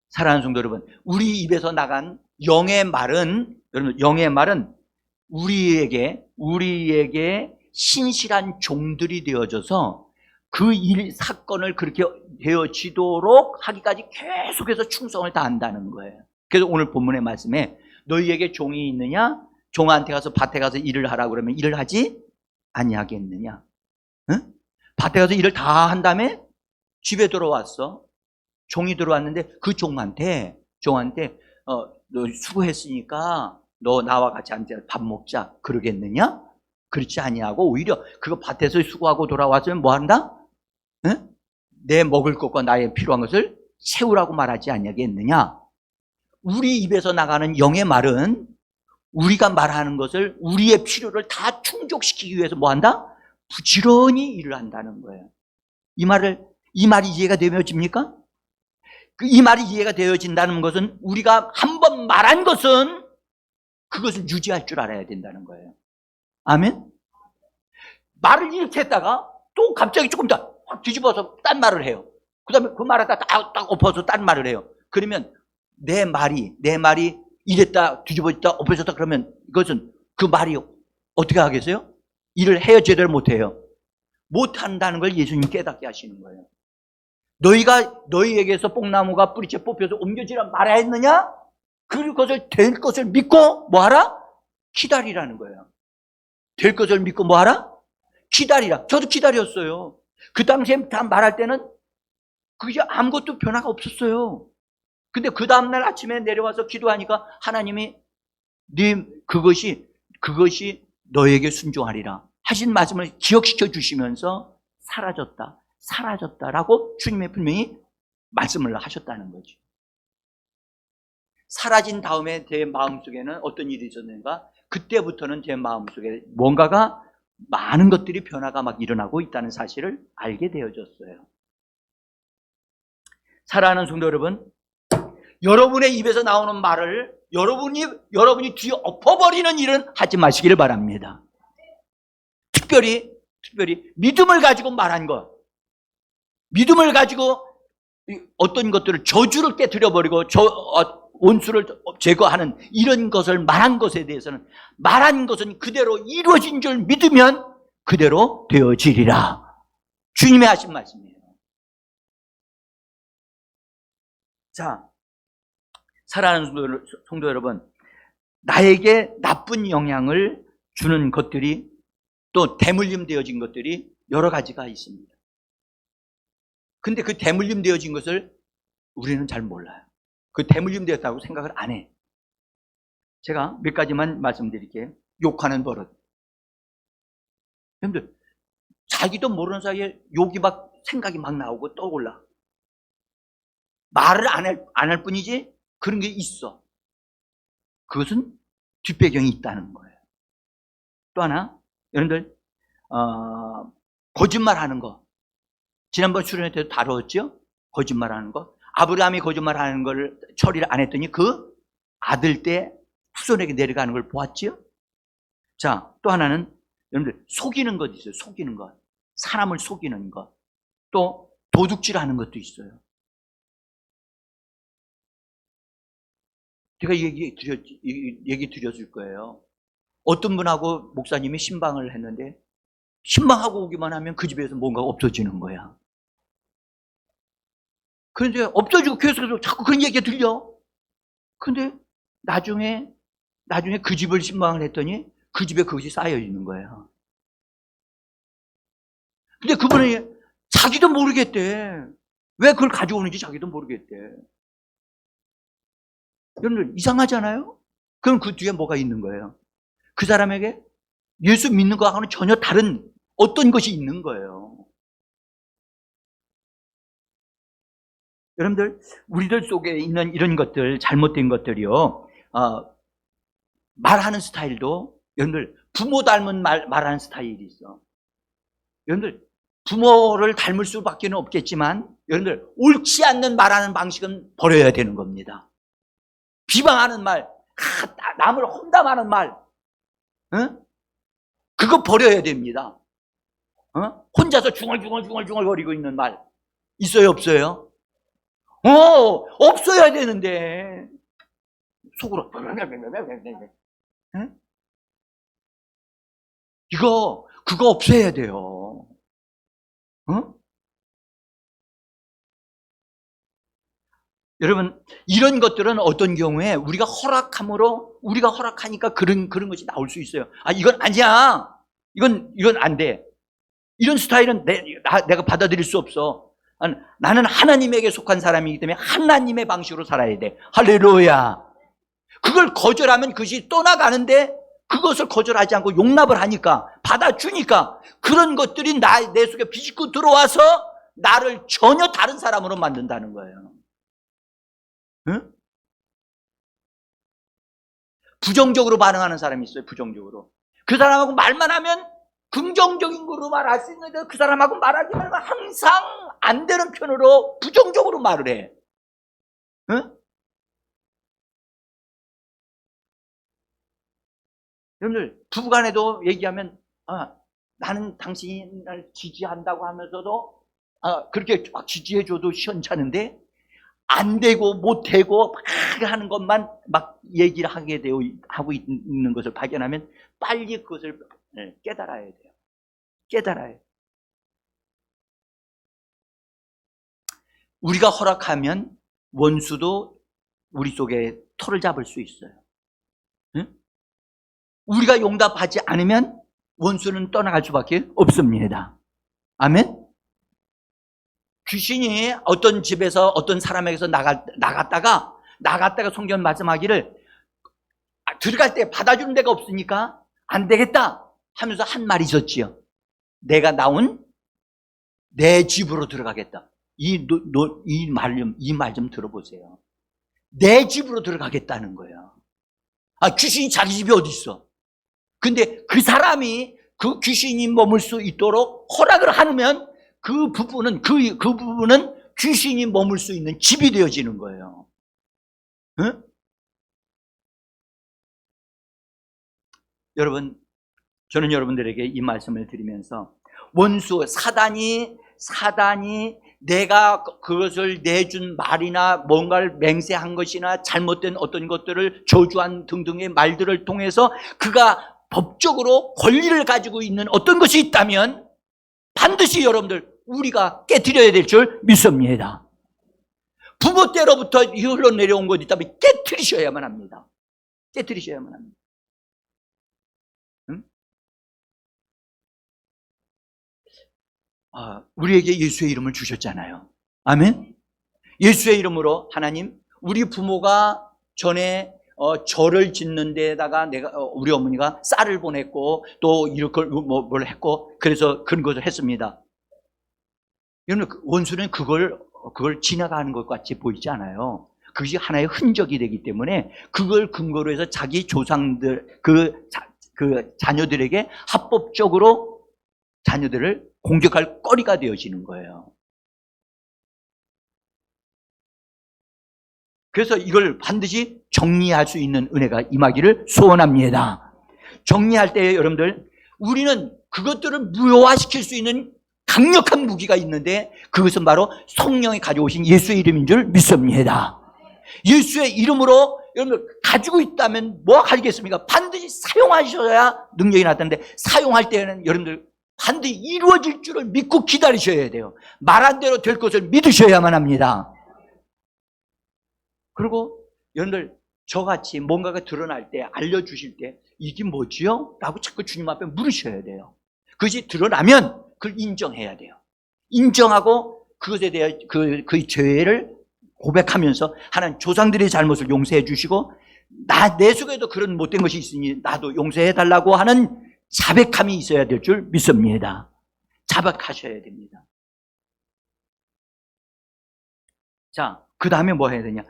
Speaker 1: 사랑하는 성도 여러분, 우리 입에서 나간 영의 말은, 여러분, 영의 말은 우리에게 신실한 종들이 되어져서 그 사건을 그렇게 되어지도록 하기까지 계속해서 충성을 다한다는 거예요. 그래서 오늘 본문의 말씀에 너희에게 종이 있느냐? 종한테 가서 밭에 가서 일을 하라고 그러면 일을 하지 아니하겠느냐? 응? 밭에 가서 일을 다 한 다음에 집에 들어왔어. 종이 들어왔는데 그 종한테 너 수고했으니까 너 나와 같이 앉아 밥 먹자 그러겠느냐? 그렇지 아니하고 오히려 그거 밭에서 수고하고 돌아왔으면 뭐 한다? 응? 내 먹을 것과 나의 필요한 것을 채우라고 말하지 아니하겠느냐? 우리 입에서 나가는 영의 말은 우리가 말하는 것을 우리의 필요를 다 충족시키기 위해서 뭐 한다? 부지런히 일을 한다는 거예요. 이 말이 이해가 되어집니까? 이 말이 이해가 되어진다는 것은 우리가 한번 말한 것은 그것을 유지할 줄 알아야 된다는 거예요. 아멘? 말을 이렇게 했다가 또 갑자기 조금 더 확 뒤집어서 딴 말을 해요. 그 다음에 그 말에다 딱 엎어서 딴 말을 해요. 그러면 내 말이 이랬다 뒤집어졌다 엎어졌다 그러면 이것은 그 말이 어떻게 하겠어요? 일을 해요 제대로 못해요? 못한다는 걸 예수님 깨닫게 하시는 거예요. 너희에게서 뽕나무가 뿌리채 뽑혀서 옮겨지라 말아야 했느냐? 그것을 될 것을 믿고 뭐하라? 기다리라는 거예요. 될 것을 믿고 뭐하라? 기다리라. 저도 기다렸어요. 그 당시에 다 말할 때는 그게 아무것도 변화가 없었어요. 근데 그 다음날 아침에 내려와서 기도하니까 하나님이 그것이 너에게 순종하리라 하신 말씀을 기억시켜 주시면서 사라졌다라고 주님의 분명히 말씀을 하셨다는 거죠. 사라진 다음에 제 마음속에는 어떤 일이 있었는가? 그때부터는 제 마음속에 뭔가가 많은 것들이 변화가 막 일어나고 있다는 사실을 알게 되어졌어요. 사랑하는 성도 여러분, 여러분의 입에서 나오는 말을 여러분이 뒤에 엎어버리는 일은 하지 마시기를 바랍니다. 특별히 믿음을 가지고 말한 것, 믿음을 가지고 어떤 것들을 저주를 깨뜨려버리고 원수를 제거하는 이런 것을 말한 것에 대해서는 말한 것은 그대로 이루어진 줄 믿으면 그대로 되어지리라. 주님의 하신 말씀이에요. 자, 사랑하는 성도 여러분, 나에게 나쁜 영향을 주는 것들이 또 대물림 되어진 것들이 여러 가지가 있습니다. 근데 그 대물림 되어진 것을 우리는 잘 몰라요. 그 대물림 되었다고 생각을 안 해. 제가 몇 가지만 말씀드릴게요. 욕하는 버릇. 여러분들, 자기도 모르는 사이에 욕이 막 생각이 막 나오고 떠올라. 말을 안 할 뿐이지 그런 게 있어. 그것은 뒷배경이 있다는 거예요. 또 하나, 여러분들 거짓말하는 거. 지난번 수련회 때도 다뤘죠? 거짓말하는 거. 아브라함이 거짓말하는 걸 처리를 안 했더니 그 아들 때 후손에게 내려가는 걸 보았죠? 자, 또 하나는 여러분들 속이는 것 있어요. 속이는 것. 사람을 속이는 것. 또 도둑질하는 것도 있어요. 제가 얘기 드렸을 거예요. 어떤 분하고 목사님이 신방을 했는데 신방하고 오기만 하면 그 집에서 뭔가 없어지는 거야. 그런데 없어지고 교회에서 자꾸 그런 얘기가 들려. 근데 나중에 그 집을 신방을 했더니 그 집에 그것이 쌓여 있는 거예요. 근데 그분은 자기도 모르겠대. 왜 그걸 가져오는지 자기도 모르겠대. 여러분들 이상하잖아요? 그럼 그 뒤에 뭐가 있는 거예요? 그 사람에게 예수 믿는 거하고는 전혀 다른 어떤 것이 있는 거예요. 여러분들, 우리들 속에 있는 이런 것들, 잘못된 것들이요, 말하는 스타일도, 여러분들, 부모 닮은 말하는 스타일이 있어. 여러분들, 부모를 닮을 수밖에 없겠지만, 여러분들, 옳지 않는 말하는 방식은 버려야 되는 겁니다. 비방하는 말, 남을 험담하는 말, 응? 그거 버려야 됩니다. 혼자서 중얼거리고 있는 말, 있어요, 없어요? 없어야 되는데 속으로 응? 그거 없애야 돼요. 여러분, 이런 것들은 어떤 경우에 우리가 허락하니까 그런 것이 나올 수 있어요. 이건 아니야. 이건 안 돼. 이런 스타일은 내가 받아들일 수 없어. 나는 하나님에게 속한 사람이기 때문에 하나님의 방식으로 살아야 돼. 할렐루야. 그걸 거절하면 그것이 떠나가는데 그것을 거절하지 않고 용납을 하니까, 받아주니까 그런 것들이 내 속에 비집고 들어와서 나를 전혀 다른 사람으로 만든다는 거예요. 응? 부정적으로 반응하는 사람이 있어요. 부정적으로. 그 사람하고 말만 하면 긍정적인 거로 말할 수 있는데 그 사람하고 말하지 말고 항상 안 되는 편으로 부정적으로 말을 해. 응? 여러분들 부부간에도 얘기하면 나는 당신을 지지한다고 하면서도 그렇게 막 지지해줘도 시원찮은데 안 되고 못되고 막 하는 것만 막 얘기를 하고 있는 것을 발견하면 빨리 그것을 깨달아야 돼요. 깨달아야 돼요. 우리가 허락하면 원수도 우리 속에 털을 잡을 수 있어요. 응? 우리가 용납하지 않으면 원수는 떠나갈 수밖에 없습니다. 아멘? 귀신이 어떤 집에서 어떤 사람에게서 나갔다가 성경 말씀하기를 들어갈 때 받아주는 데가 없으니까 안 되겠다 하면서 한 말이 있었지요. 내가 나온 내 집으로 들어가겠다. 이 말 좀 들어보세요. 내 집으로 들어가겠다는 거예요. 귀신이 자기 집이 어디 있어? 근데 그 사람이 그 귀신이 머물 수 있도록 허락을 하면 그 부분은 귀신이 머물 수 있는 집이 되어지는 거예요. 응? 여러분, 저는 여러분들에게 이 말씀을 드리면서 원수 사단이 내가 그것을 내준 말이나 뭔가를 맹세한 것이나 잘못된 어떤 것들을 저주한 등등의 말들을 통해서 그가 법적으로 권리를 가지고 있는 어떤 것이 있다면 반드시 여러분들 우리가 깨트려야 될 줄 믿습니다. 부모 때로부터 흘러내려온 것이 있다면 깨트리셔야만 합니다. 깨트리셔야만 합니다. 응? 우리에게 예수의 이름을 주셨잖아요. 아멘? 예수의 이름으로 하나님, 우리 부모가 전에 절을 짓는 데다가 우리 어머니가 쌀을 보냈고 또 이렇게 뭘 했고 그래서 그런 것을 했습니다. 여러분, 원수는 그걸 지나가는 것 같이 보이지 않아요. 그것이 하나의 흔적이 되기 때문에 그걸 근거로 해서 자기 조상들, 그 자녀들에게 합법적으로 자녀들을 공격할 거리가 되어지는 거예요. 그래서 이걸 반드시 정리할 수 있는 은혜가 임하기를 소원합니다. 정리할 때 여러분들, 우리는 그것들을 무효화시킬 수 있는 강력한 무기가 있는데 그것은 바로 성령이 가져오신 예수의 이름인 줄 믿습니다. 예수의 이름으로 여러분들 가지고 있다면 뭐 하겠습니까? 반드시 사용하셔야 능력이 나타나는데 사용할 때는 여러분들 반드시 이루어질 줄을 믿고 기다리셔야 돼요. 말한 대로 될 것을 믿으셔야만 합니다. 그리고 여러분들 저같이 뭔가가 드러날 때 알려주실 때 이게 뭐지요? 라고 자꾸 주님 앞에 물으셔야 돼요. 그것이 드러나면 그걸 인정해야 돼요. 인정하고 그것에 대한 그 죄를 고백하면서 하나님 조상들의 잘못을 용서해 주시고 내 속에도 그런 못된 것이 있으니 나도 용서해 달라고 하는 자백함이 있어야 될 줄 믿습니다. 자백하셔야 됩니다. 자, 그 다음에 뭐 해야 되냐?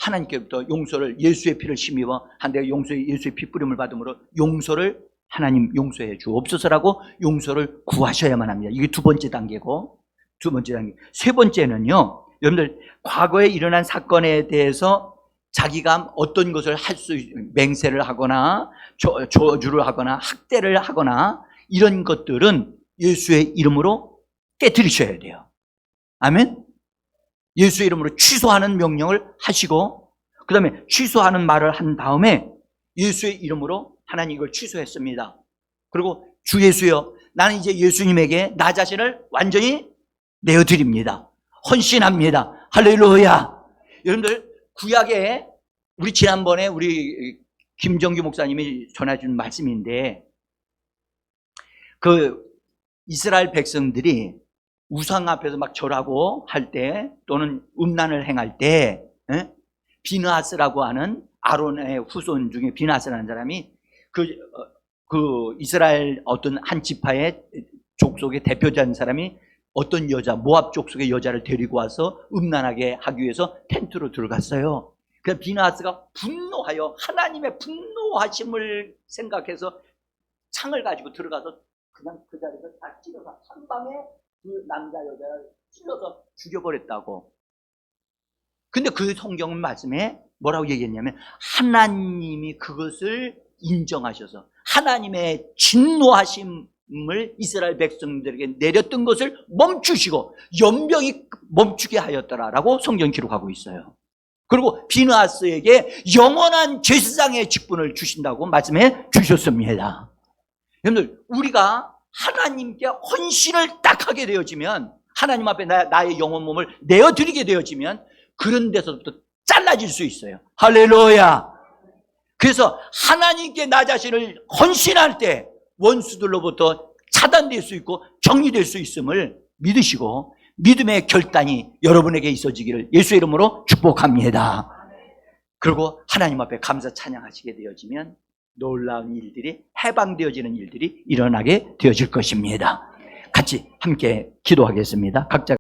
Speaker 1: 하나님께부터 용서를 예수의 피를 힘입어 내가 예수의 피 뿌림을 받음으로 용서를 하나님 용서해 주옵소서라고 용서를 구하셔야만 합니다. 이게 두 번째 단계고, 세 번째는요, 여러분들 과거에 일어난 사건에 대해서 자기가 어떤 것을 맹세를 하거나 저주를 하거나 학대를 하거나 이런 것들은 예수의 이름으로 깨뜨리셔야 돼요. 아멘? 예수의 이름으로 취소하는 명령을 하시고 그 다음에 취소하는 말을 한 다음에 예수의 이름으로 하나님 이걸 취소했습니다. 그리고 주 예수여, 나는 이제 예수님에게 나 자신을 완전히 내어드립니다. 헌신합니다. 할렐루야. 여러분들 구약에 우리 지난번에 우리 김정규 목사님이 전해준 말씀인데 그 이스라엘 백성들이 우상 앞에서 막 절하고 할 때, 또는 음란을 행할 때, 비느하스라고 하는 아론의 후손 중에 비느하스라는 사람이 그 이스라엘 어떤 한 지파의 족속의 대표자인 사람이 어떤 여자, 모압 족속의 여자를 데리고 와서 음란하게 하기 위해서 텐트로 들어갔어요. 그래서 비느하스가 분노하여 하나님의 분노하심을 생각해서 창을 가지고 들어가서 그냥 그 자리에서 다 찔러서 한 방에 그 남자 여자를 찔러서 죽여버렸다고. 근데 그 성경 말씀에 뭐라고 얘기했냐면, 하나님이 그것을 인정하셔서 하나님의 진노하심을 이스라엘 백성들에게 내렸던 것을 멈추시고 연병이 멈추게 하였더라라고 성경 기록하고 있어요. 그리고 비느하스에게 영원한 제사장의 직분을 주신다고 말씀해 주셨습니다. 여러분들, 우리가 하나님께 헌신을 딱 하게 되어지면, 하나님 앞에 나의 영혼 몸을 내어드리게 되어지면 그런 데서부터 잘라질 수 있어요. 할렐루야. 그래서 하나님께 나 자신을 헌신할 때 원수들로부터 차단될 수 있고 정리될 수 있음을 믿으시고, 믿음의 결단이 여러분에게 있어지기를 예수의 이름으로 축복합니다. 그리고 하나님 앞에 감사 찬양하시게 되어지면 놀라운 일들이, 해방되어지는 일들이 일어나게 되어질 것입니다. 같이 함께 기도하겠습니다. 각자